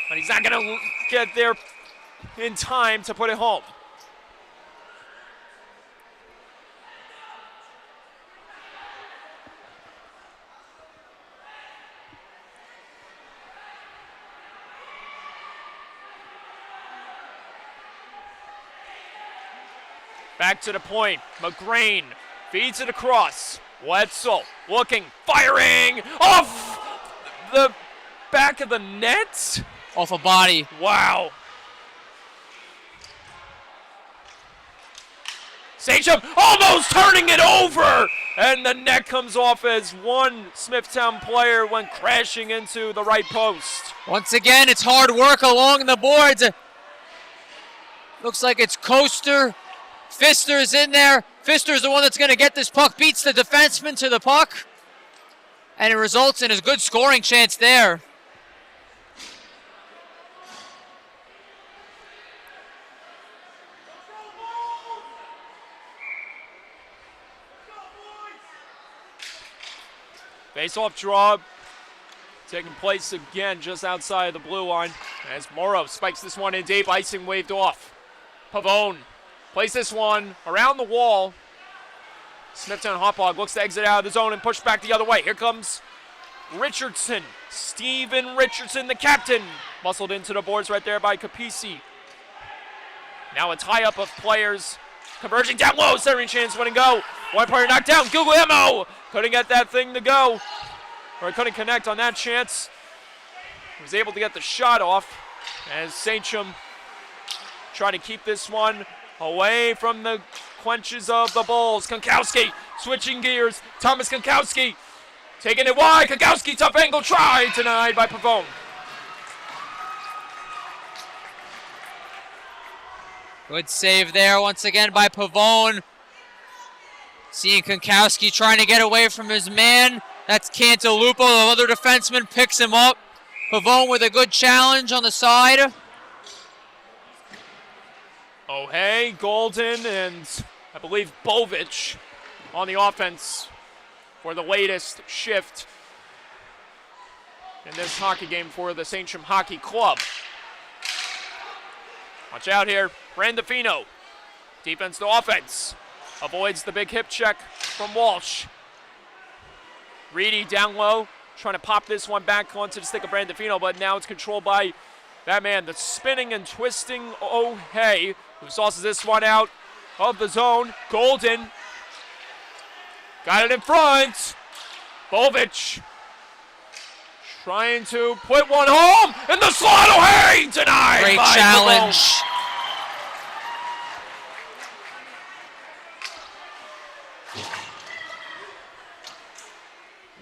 But he's not going to get there in time to put it home. Back to the point. McGrain feeds it across. Wetzel looking, firing off the back of the net. Off a body. Wow. Sachem almost turning it over. And the net comes off as one Smithtown player went crashing into the right post. Once again, it's hard work along the boards. Looks like it's Coaster. Pfister's in there. Pfister's the one that's going to get this puck. Beats the defenseman to the puck. And it results in a good scoring chance there. Face-off draw taking place again just outside the blue line as Morrow spikes this one in deep, icing waved off. Pavone plays this one around the wall. Smithtown Hauppauge looks to exit out of the zone and push back the other way. Here comes Richardson. Steven Richardson, the captain. Muscled into the boards right there by Capisi. Now a tie-up of players. Converging down low, centering chance, win and go. One player knocked down, Guglielmo. Couldn't get that thing to go. Or couldn't connect on that chance. He was able to get the shot off as Sachem try to keep this one away from the quenches of the Bulls. Konkowski switching gears. Thomas Konkowski taking it wide. Konkowski, tough angle try, denied by Pavone. Good save there once again by Pavone. Seeing Konkowski trying to get away from his man. That's Cantalupo, the other defenseman, picks him up. Pavone with a good challenge on the side. Oh, hey, Golden and I believe Bovic on the offense for the latest shift in this hockey game for the Sachem Hockey Club. Watch out here. Brandafino. Defense to offense. Avoids the big hip check from Walsh. Reedy down low, trying to pop this one back onto the stick of Brandafino, but now it's controlled by that man, the spinning and twisting O'Hay, who sauces this one out of the zone. Golden got it in front. Bovic trying to put one home in the slot. O'Hay denied. Great by challenge. Pavone.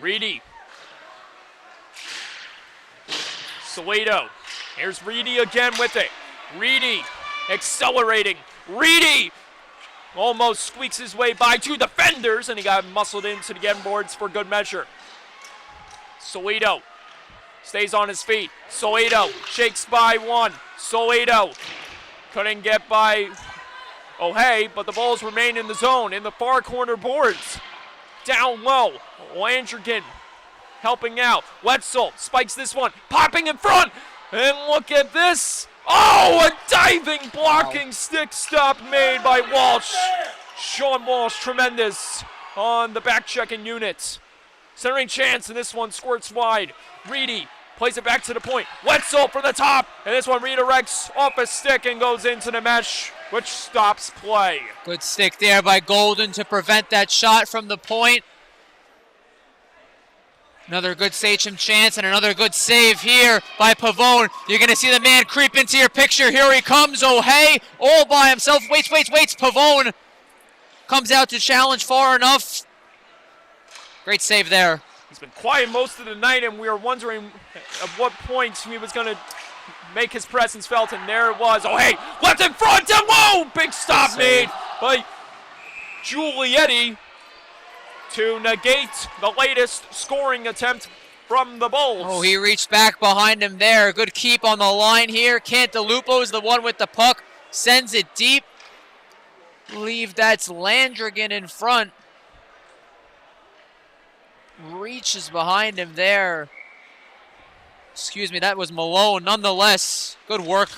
Reedy. Salito. Here's Reedy again with it. Reedy accelerating. Reedy almost squeaks his way by two defenders, and he got muscled into the end boards for good measure. Salito stays on his feet. Salito shakes by one. Salito couldn't get by O'Hay, but the Bulls remain in the zone in the far corner boards. Down low, Landrigan helping out. Wetzel spikes this one, popping in front. And look at this. Oh, a diving blocking stick stop made by Walsh. Sean Walsh, tremendous on the back checking unit. Centering chance, and this one squirts wide. Reedy plays it back to the point. Wetzel from the top, and this one redirects off a stick and goes into the mesh, which stops play. Good stick there by Golden to prevent that shot from the point. Another good Sachem chance and another good save here by Pavone. You're going to see the man creep into your picture. Here he comes, O'Hay, all by himself. Waits. Pavone comes out to challenge far enough. Great save there. He's been quiet most of the night, and we were wondering at what point he was going to make his presence felt, and there it was. O'Hay left in front, down low. Big stop made by Giulietti to negate the latest scoring attempt from the Bulls. Oh, he reached back behind him there. Good keep on the line here. Cantalupo is the one with the puck. Sends it deep. Believe that's Landrigan in front. Reaches behind him there. Excuse me, that was Malone. Nonetheless, good work.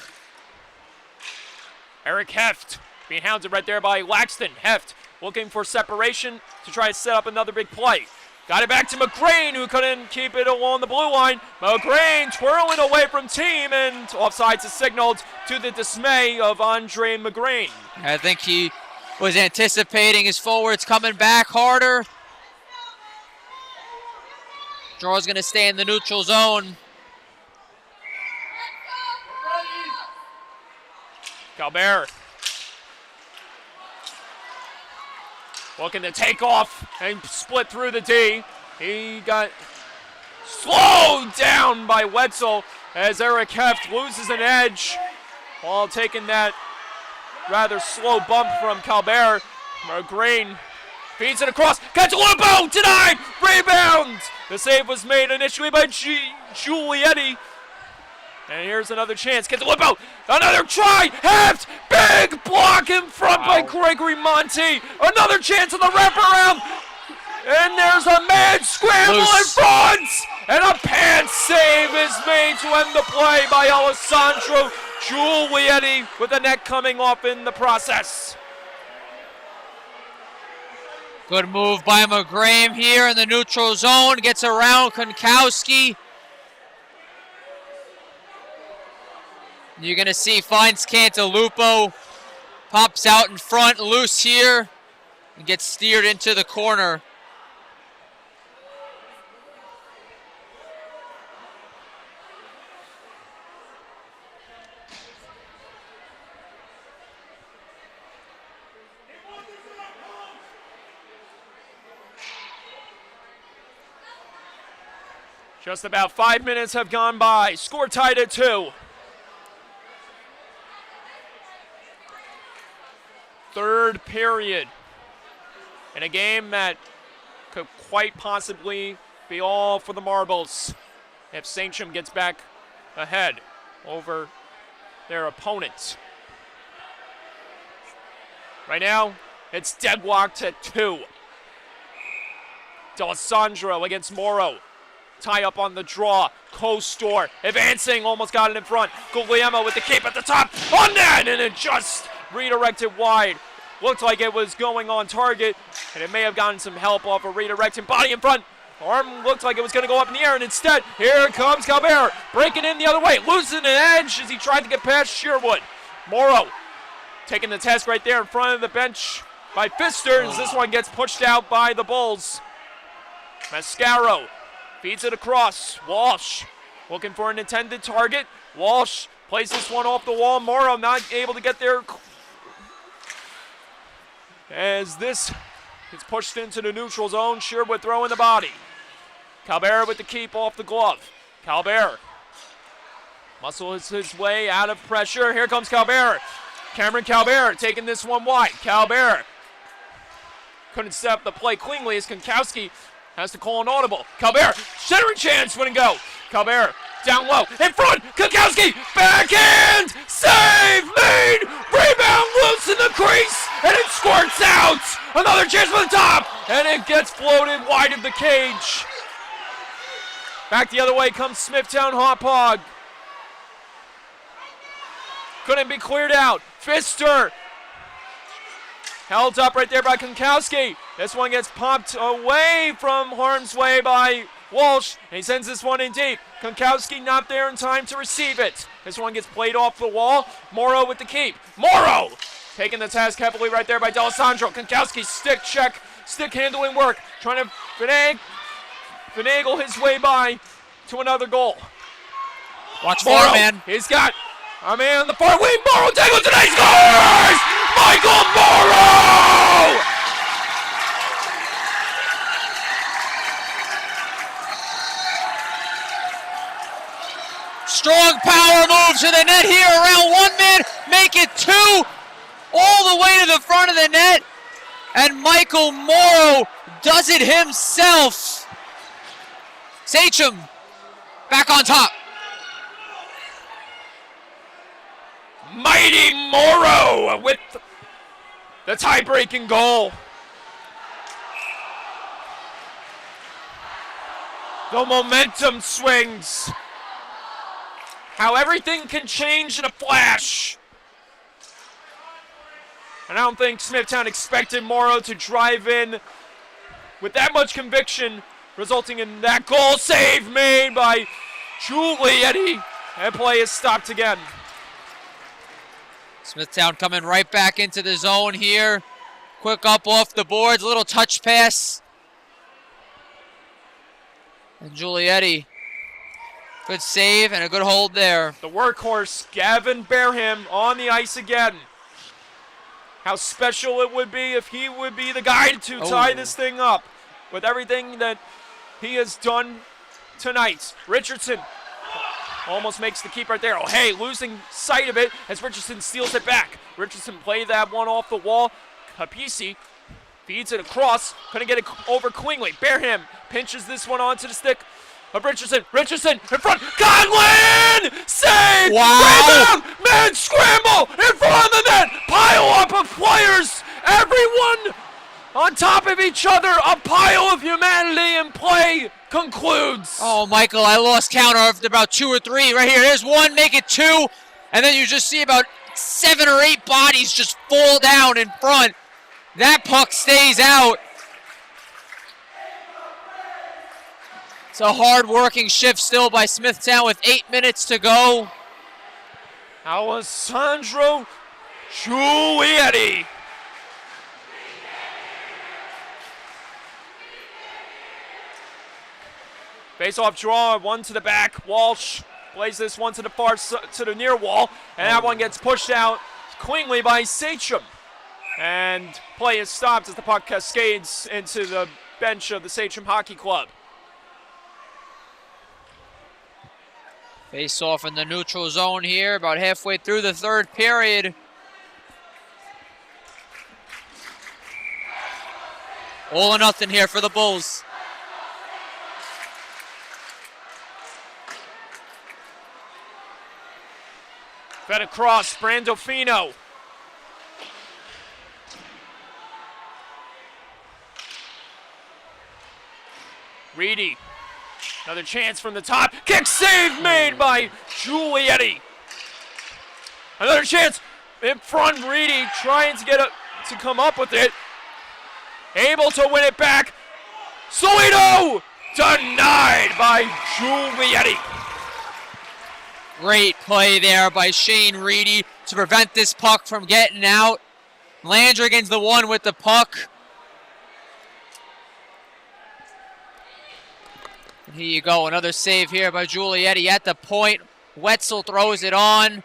Eric Heft being hounded right there by Laxton. Heft looking for separation to try to set up another big play. Got it back to McGrain, who couldn't keep it along the blue line. McGrain twirling away from team, and offsides is signaled to the dismay of Andre McGrain. I think he was anticipating his forwards coming back harder. Draw's going to stay in the neutral zone. Calbert looking to take off and split through the D. He got slowed down by Wetzel as Eric Heft loses an edge while taking that rather slow bump from Calbert. McGrain feeds it across. Cantalupo denied. Rebound. The save was made initially by Giulietti. And here's another chance. Cantalupo, another try. Heft, big block in front by Gregory Monty. Another chance on the wraparound. And there's a man scramble in front. And a pants save is made to end the play by Alessandro Giulietti, with the net coming off in the process. Good move by McGrain here in the neutral zone. Gets around Konkowski. You're going to see finds Cantalupo. Pops out in front, loose here, and gets steered into the corner. Just about 5 minutes have gone by. Score tied at 2. Third period in a game that could quite possibly be all for the marbles if Sachem gets back ahead over their opponents. Right now, it's deadlocked at 2. D'Alessandro against Morrow. Tie up on the draw. Kostor advancing, almost got it in front. Guglielmo with the keep at the top. On net, and it just redirected wide. Looked like it was going on target, and it may have gotten some help off a redirecting body in front. Arm looked like it was going to go up in the air, and instead, here comes Calbert, breaking in the other way, losing an edge as he tried to get past Sherwood. Morrow taking the test right there in front of the bench by Pfisters. This one gets pushed out by the Bulls. Mascaro feeds it across. Walsh looking for an intended target. Walsh plays this one off the wall. Morrow not able to get there as this is pushed into the neutral zone. Sherwood throwing the body. Calbert with the keep off the glove. Calbert muscles his way out of pressure. Here comes Calbert. Cameron Calbert taking this one wide. Calbert couldn't set up the play cleanly as Konkowski has to call an audible. Calbert, centering chance, wouldn't go. Calbert down low, in front, Konkowski, backhand, save made, rebound loose in the crease, and it squirts out. Another chance for the top, and it gets floated wide of the cage. Back the other way comes Smithtown Hauppauge. Couldn't be cleared out. Pfister held up right there by Konkowski. This one gets popped away from harm's way by Walsh, and he sends this one in deep. Konkowski not there in time to receive it. This one gets played off the wall. Morrow with the keep. Morrow taking the task heavily right there by D'Alessandro. Konkowski stick check, stick handling work, trying to finagle his way by to another goal. Watch Morrow, man. He's got a man on the far wing. Morrow tackles and he scores! Michael Morrow! Strong power move to the net here around 1 man. Make it 2 all the way to the front of the net. And Michael Morrow does it himself. Sachem back on top. Mighty Morrow with the tie-breaking goal. The momentum swings. How everything can change in a flash. And I don't think Smithtown expected Morrow to drive in with that much conviction, resulting in that goal. Save made by Giulietti, and play is stopped again. Smithtown coming right back into the zone here. Quick up off the boards, little touch pass. And Giulietti, good save and a good hold there. The workhorse, Gavin Barham, on the ice again. How special it would be if he would be the guy to tie this thing up with everything that he has done tonight. Richardson almost makes the keep right there. Oh, hey, losing sight of it as Richardson steals it back. Richardson played that one off the wall. Capisi feeds it across. Couldn't get it over cleanly. Barham pinches this one onto the stick of Richardson. Richardson in front. Conlin! Save! Wow! Rebound! Man scramble! In front of the net! Pile up of players! Everyone on top of each other. A pile of humanity in play concludes. Oh, Michael, I lost count after about 2 or 3. Right here, there's 1, make it 2. And then you just see about 7 or 8 bodies just fall down in front. That puck stays out. It's a hard-working shift still by Smithtown with 8 minutes to go. Alessandro Giulietti. Face-off draw, one to the back. Walsh plays this one to the to the near wall, and that one gets pushed out cleanly by Sachem. And play is stopped as the puck cascades into the bench of the Sachem Hockey Club. Face off in the neutral zone here, about halfway through the third period. All or nothing here for the Bulls. Fed across, Brandolfino. Reedy. Another chance from the top. Kick save made by Giulietti. Another chance in front. Reedy trying to to come up with it. Able to win it back. Solito denied by Giulietti. Great play there by Shane Reedy to prevent this puck from getting out. Landrigan's the one with the puck. And here you go, another save here by Giulietti at the point. Wetzel throws it on.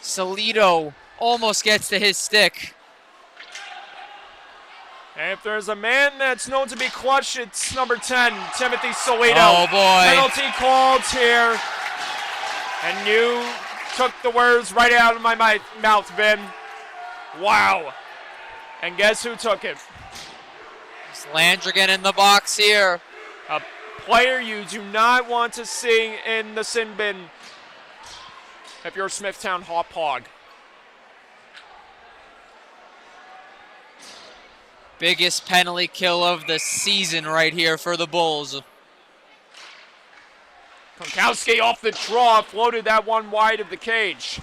Solito almost gets to his stick. And if there's a man that's known to be clutch, it's number 10, Timothy Solito. Oh, boy. Penalty called here. And you took the words right out of my mouth, Vin. Wow. And guess who took it? It's Landrigan in the box here. A player you do not want to see in the sin bin if you're Smithtown Hauppauge. Biggest penalty kill of the season right here for the Bulls. Konkowski off the draw, floated that one wide of the cage.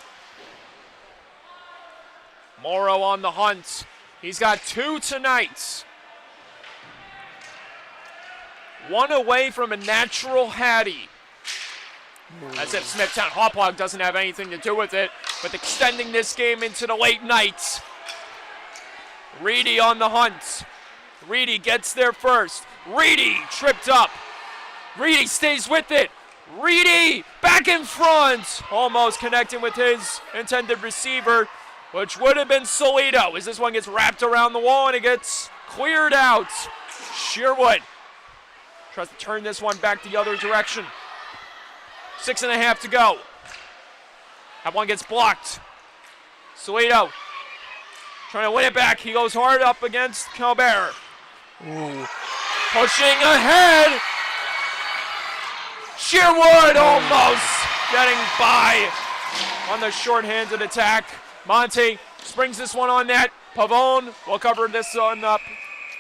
Morrow on the hunt. He's got 2 tonight. 1 away from a natural Hattie. As if Smithtown Hauppauge doesn't have anything to do with it, but extending this game into the late nights. Reedy on the hunt. Reedy gets there first. Reedy tripped up. Reedy stays with it. Reedy back in front. Almost connecting with his intended receiver, which would have been Solito, as this one gets wrapped around the wall and it gets cleared out. Sherwood tries to turn this one back the other direction. 6.5 to go. That one gets blocked. Solito trying to win it back. He goes hard up against Calbert. Ooh. Pushing ahead. Sherwood almost getting by on the short-handed attack. Monty springs this one on net. Pavone will cover this one up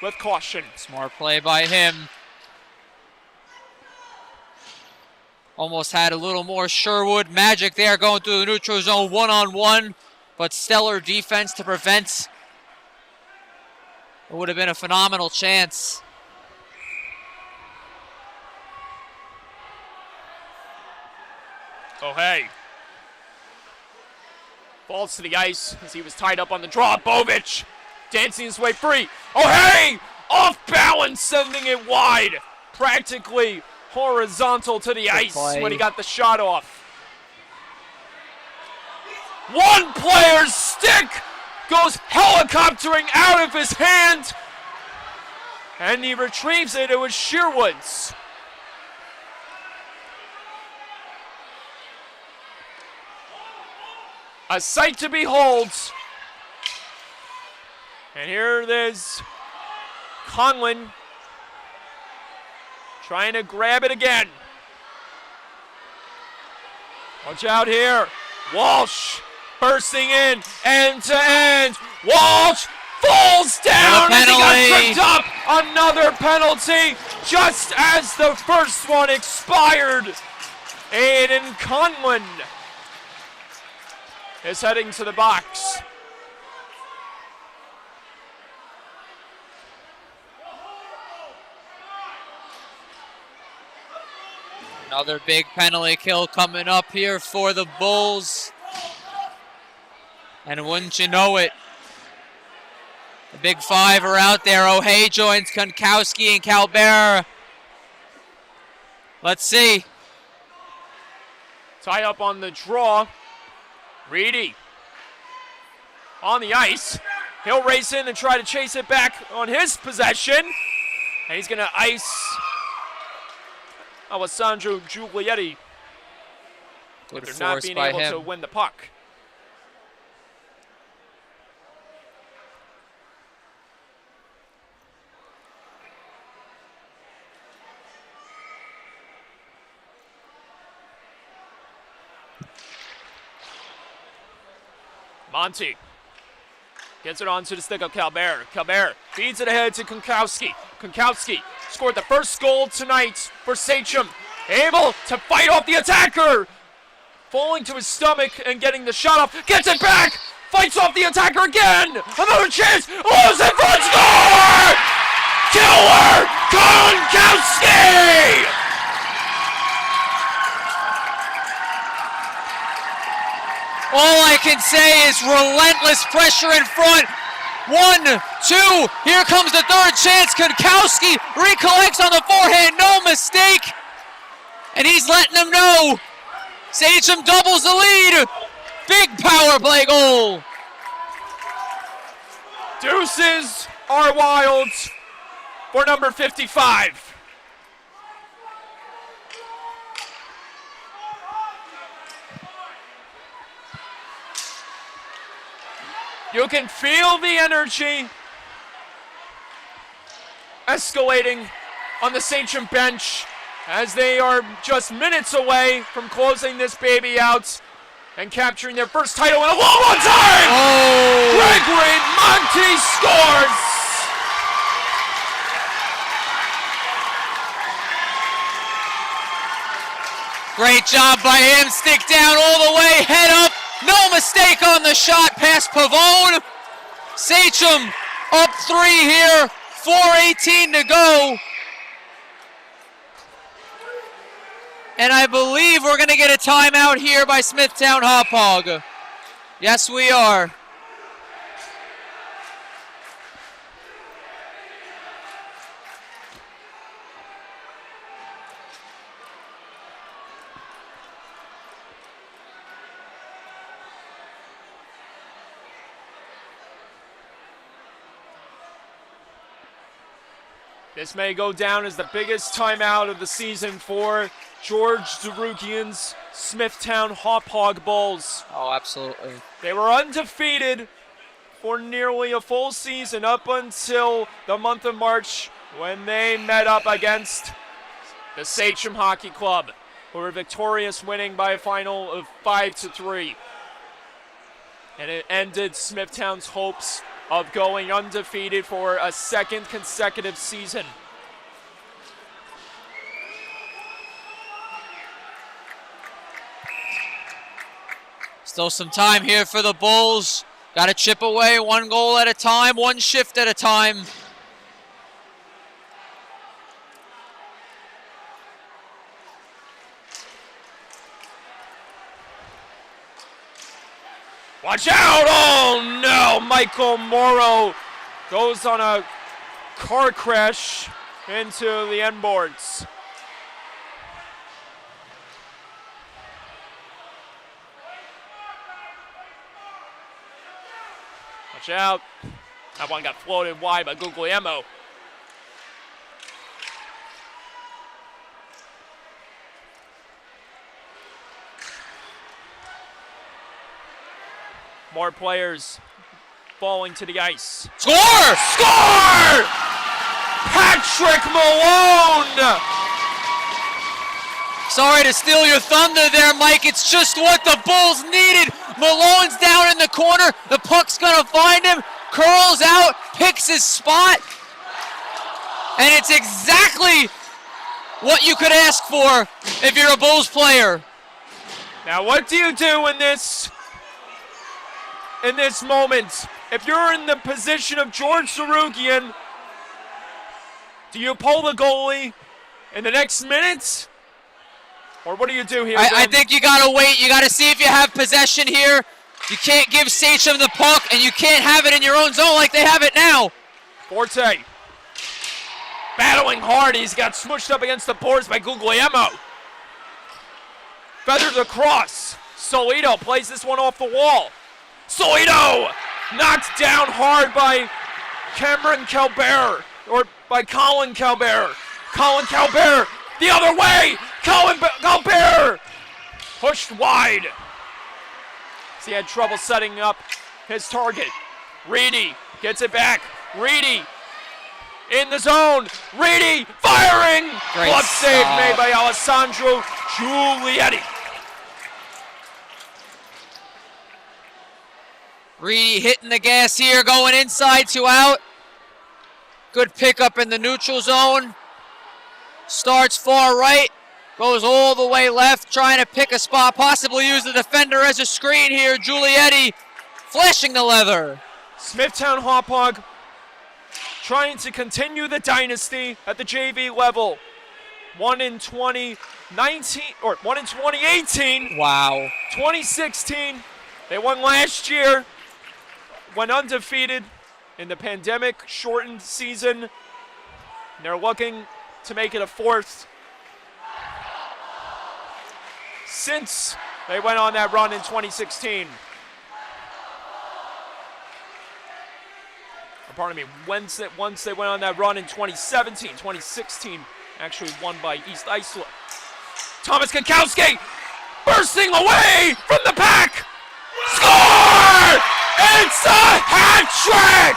with caution. Smart play by him. Almost had a little more Sherwood magic there going through the neutral zone one-on-one, but stellar defense to prevent. It would have been a phenomenal chance. Oh, hey. Falls to the ice as he was tied up on the draw. Bovic dancing his way free. Oh, hey! Off balance, sending it wide. Practically horizontal to the ice when he got the shot off. One player's stick goes helicoptering out of his hand. And he retrieves it. It was Sherwood's. A sight to behold. And here it is. Conlon trying to grab it again. Watch out here. Walsh bursting in, end to end. Walsh falls down as he got tripped up. Another penalty just as the first one expired. Aiden Conlon is heading to the box. Another big penalty kill coming up here for the Bulls. And wouldn't you know it, the big five are out there. O'Hay joins Konkowski and Calbert. Let's see. Tie up on the draw. Reedy on the ice. He'll race in and try to chase it back on his possession. And he's going to ice Alessandro Giulietti. Good They're not force being by able him. to win the puck. Monty gets it onto the stick of Calbert. Calbert feeds it ahead to Konkowski. Konkowski scored the first goal tonight for Sachem. Able to fight off the attacker. Falling to his stomach and getting the shot off. Gets it back. Fights off the attacker again. Another chance. Lows in front. Score! Killer Konkowski! All I can say is relentless pressure in front. 1, 2, here comes the third chance. Konkowski recollects on the forehand, no mistake. And he's letting them know. Sachem doubles the lead. Big power play goal. Deuces are wild for number 55. You can feel the energy escalating on the Sachem bench as they are just minutes away from closing this baby out and capturing their first title in a long, long time! Oh! Gregory Monty scores! Great job by him. Stick down all the way, head up. No mistake on the shot past Pavone. Sachem up 3 here, 4:18 to go. And I believe we're going to get a timeout here by Smithtown Hauppauge. Yes, we are. This may go down as the biggest timeout of the season for George Zarukian's Smithtown Hauppauge Bulls. Oh, absolutely. They were undefeated for nearly a full season up until the month of March when they met up against the Sachem Hockey Club, who were victorious, winning by a final of 5-3. And it ended Smithtown's hopes of going undefeated for a second consecutive season. Still some time here for the Bulls. Got to chip away 1 goal at a time, 1 shift at a time. Watch out! Oh no! Michael Morrow goes on a car crash into the end boards. Watch out. That one got floated wide by Guglielmo. More players falling to the ice. Score! Score! Patrick Malone! Sorry to steal your thunder there, Mike. It's just what the Bulls needed. Malone's down in the corner. The puck's going to find him. Curls out, picks his spot. And it's exactly what you could ask for if you're a Bulls player. Now, what do you do in this moment? If you're in the position of George Zarukian, do you pull the goalie in the next minute? Or what do you do here? I think you got to wait. You got to see if you have possession here. You can't give Sachem the puck, and you can't have it in your own zone like they have it now. Forte battling hard. He's got smushed up against the boards by Guglielmo. Feathers across. Solito plays this one off the wall. Solito knocked down hard by Cameron Calbert, or by Colin Calbert. Colin Calbert the other way. Colin Calbert pushed wide. He had trouble setting up his target. Reedy gets it back. Reedy in the zone. Reedy firing. Great Glove save stop. made by Alessandro Giulietti. Reedy hitting the gas here, going inside to out. Good pickup in the neutral zone. Starts far right, goes all the way left, trying to pick a spot, possibly use the defender as a screen here. Giulietti flashing the leather. Smithtown Hauppauge trying to continue the dynasty at the JV level. 1 in 2019, or 1 in 2018. Wow. 2016, they won last year, went undefeated in the pandemic-shortened season. They're looking to make it a fourth since they went on that run in 2016. Pardon me, once they went on that run in 2017, 2016, actually won by East Islip. Thomas Kankowski bursting away from the pack. Score! It's a hat trick!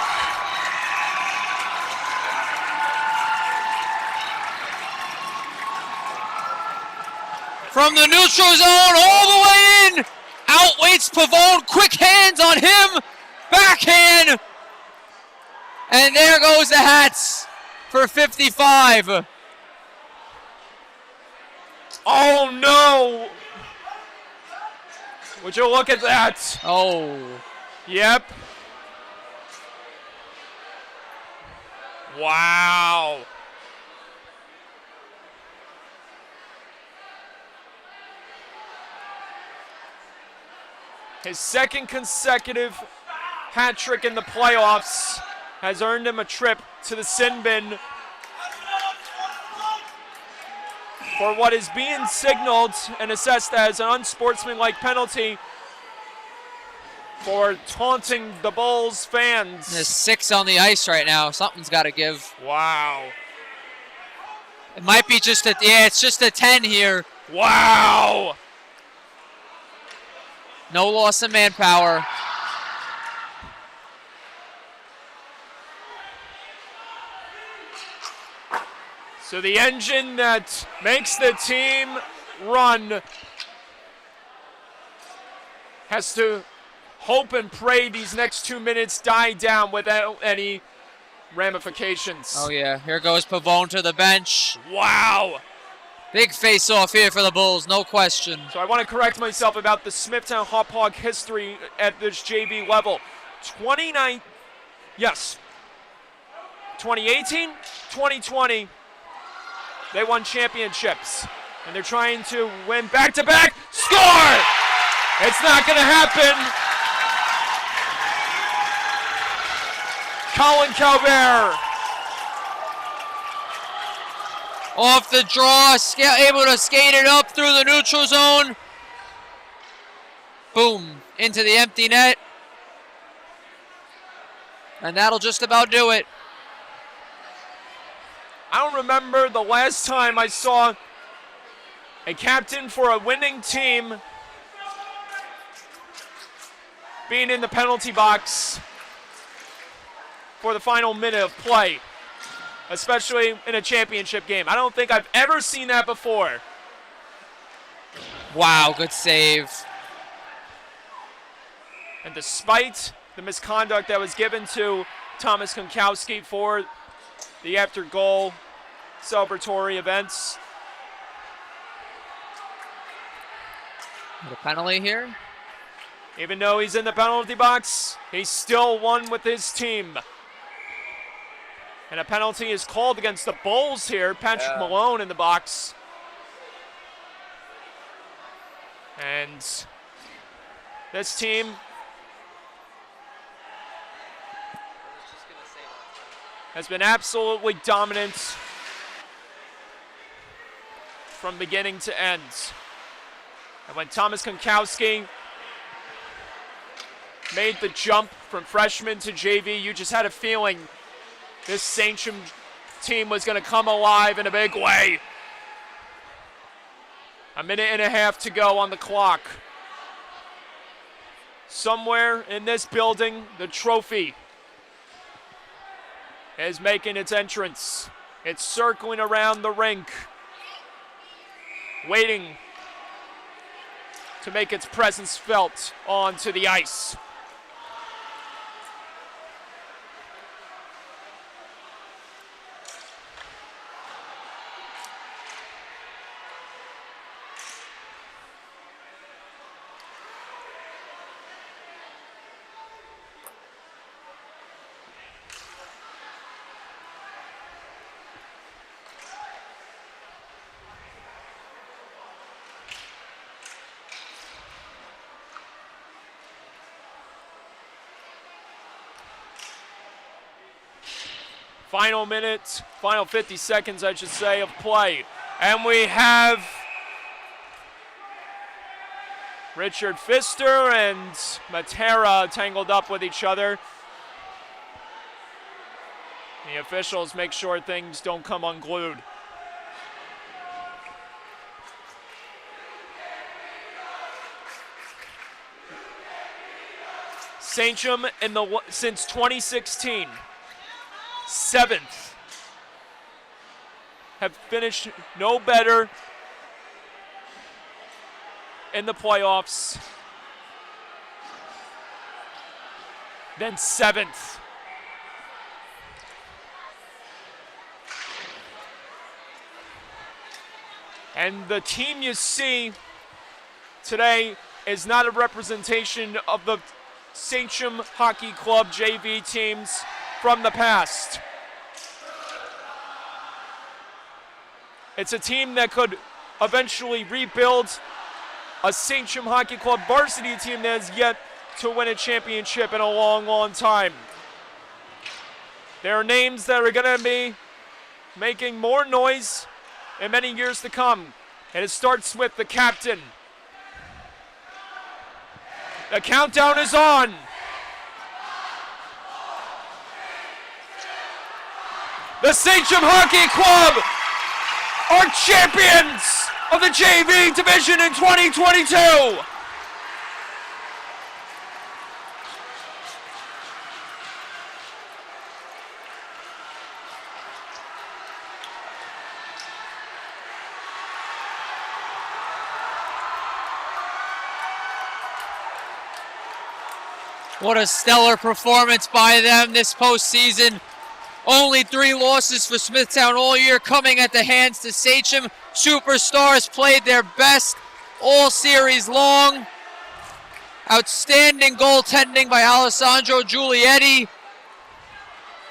From the neutral zone all the way in. Outweights Pavone. Quick hands on him. Backhand. And there goes the Hats for 55. Oh no! Would you look at that? Oh. Yep. Wow. His second consecutive hat trick in the playoffs has earned him a trip to the sin bin for what is being signaled and assessed as an unsportsmanlike penalty for taunting the Bulls fans. There's 6 on the ice right now. Something's got to give. Wow. It might be just it's just a 10 here. Wow. No loss of manpower. So the engine that makes the team run has to hope and pray these next 2 minutes die down without any ramifications. Oh yeah, here goes Pavone to the bench. Wow. Big face-off here for the Bulls, no question. So I want to correct myself about the Smithtown Hauppauge history at this JV level. 2018, 2020, they won championships. And they're trying to win back-to-back. Score! It's not going to happen. Colin Calvert. Off the draw, able to skate it up through the neutral zone. Boom, into the empty net. And that'll just about do it. I don't remember the last time I saw a captain for a winning team being in the penalty box for the final minute of play, especially in a championship game. I don't think I've ever seen that before. Wow, good save. And despite the misconduct that was given to Thomas Kankowski for the after-goal celebratory events. The penalty here. Even though he's in the penalty box, he still won with his team. And a penalty is called against the Bulls here. Patrick Malone in the box. And this team has been absolutely dominant from beginning to end. And when Thomas Kankowski made the jump from freshman to JV, you just had a feeling this Sachem team was going to come alive in a big way. A minute and a half to go on the clock. Somewhere in this building, the trophy is making its entrance. It's circling around the rink, waiting to make its presence felt onto the ice. Final minutes, final 50 seconds, I should say, of play. And we have Richard Pfister and Matera tangled up with each other. The officials make sure things don't come unglued. Sachem since 2016. 7th, have finished no better in the playoffs than 7th. And the team you see today is not a representation of the Sachem Hockey Club JV teams from the past. It's a team that could eventually rebuild a Sachem Hockey Club varsity team that has yet to win a championship in a long, long time. There are names that are going to be making more noise in many years to come. And it starts with the captain. The countdown is on. The Sachem Hockey Club are champions of the JV division in 2022. What a stellar performance by them this postseason. Only 3 losses for Smithtown all year, coming at the hands to Sachem. Superstars played their best all series long. Outstanding goaltending by Alessandro Giulietti.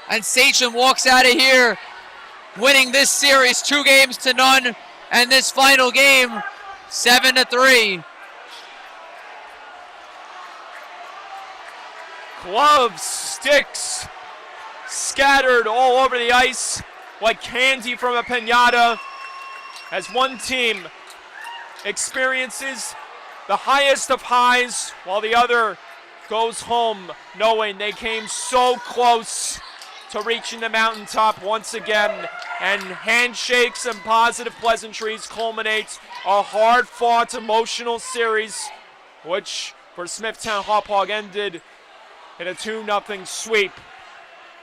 And Sachem walks out of here winning this series 2-0, and this final game 7-3. Gloves, sticks, scattered all over the ice like candy from a piñata as one team experiences the highest of highs while the other goes home knowing they came so close to reaching the mountaintop once again, and handshakes and positive pleasantries culminate a hard-fought emotional series which for Smithtown Hauppauge ended in a 2-0 sweep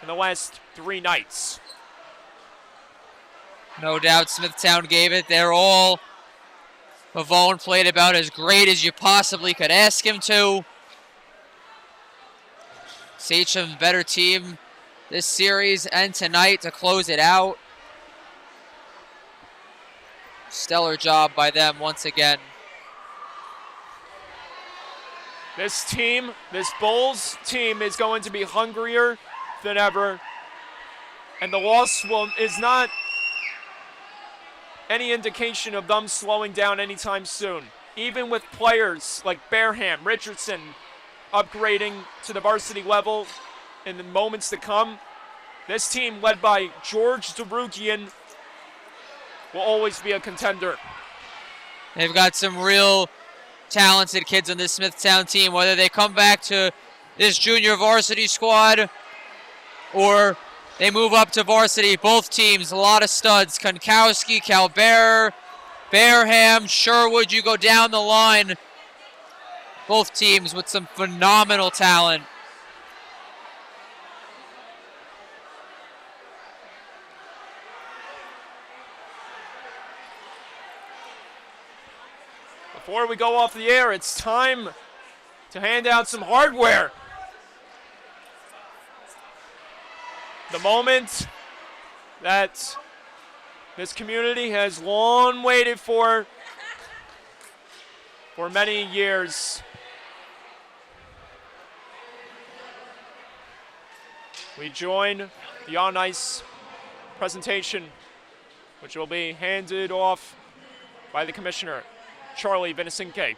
in the last 3 nights. No doubt Smithtown gave it their all. Pavone played about as great as you possibly could ask him to. Sachem, better team this series and tonight to close it out. Stellar job by them once again. This team, this Bulls team, is going to be hungrier than ever. And the loss is not any indication of them slowing down anytime soon. Even with players like Barham, Richardson upgrading to the varsity level in the moments to come, this team led by George Darugian will always be a contender. They've got some real talented kids on this Smithtown team, whether they come back to this junior varsity squad or they move up to varsity. Both teams, a lot of studs. Konkowski, Calbear, Bareham, Sherwood, you go down the line. Both teams with some phenomenal talent. Before we go off the air, it's time to hand out some hardware. The moment that this community has long waited for many years. We join the on-ice presentation, which will be handed off by the commissioner, Charlie Vinicinque.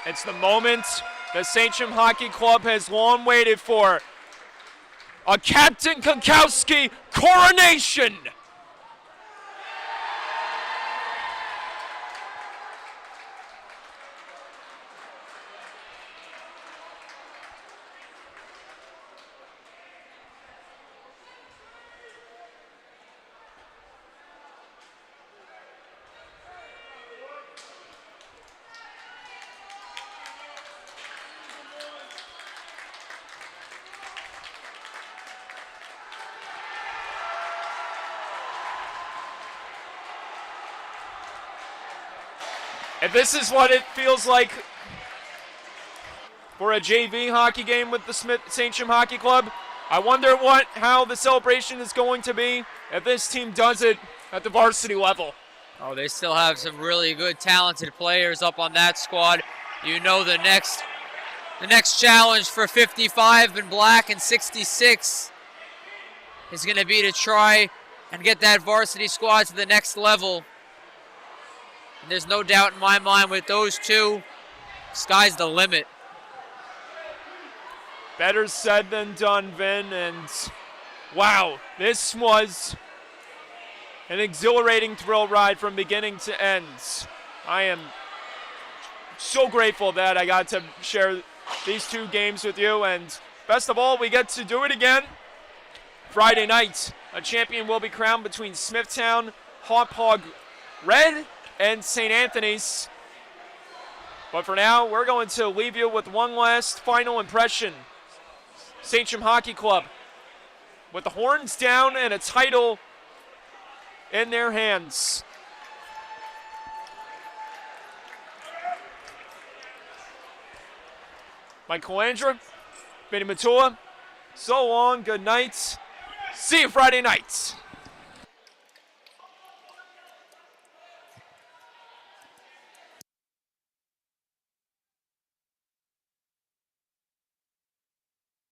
It's the moment the Sachem Hockey Club has long waited for. A Captain Konkowski coronation. If this is what it feels like for a JV hockey game with the Sachem Hockey Club, I wonder how the celebration is going to be if this team does it at the varsity level. Oh, they still have some really good, talented players up on that squad. You know the next challenge for 55 in black and 66 is going to be to try and get that varsity squad to the next level. And there's no doubt in my mind with those two, sky's the limit. Better said than done, Vin, and wow, this was an exhilarating thrill ride from beginning to end. I am so grateful that I got to share these two games with you, and best of all, we get to do it again Friday night. A champion will be crowned between Smithtown, Hauppauge Red, and St. Anthony's. But for now, we're going to leave you with one last final impression. Sachem Hockey Club, with the horns down and a title in their hands. Mike Calandra, Benny Matua, so long, good night. See you Friday night.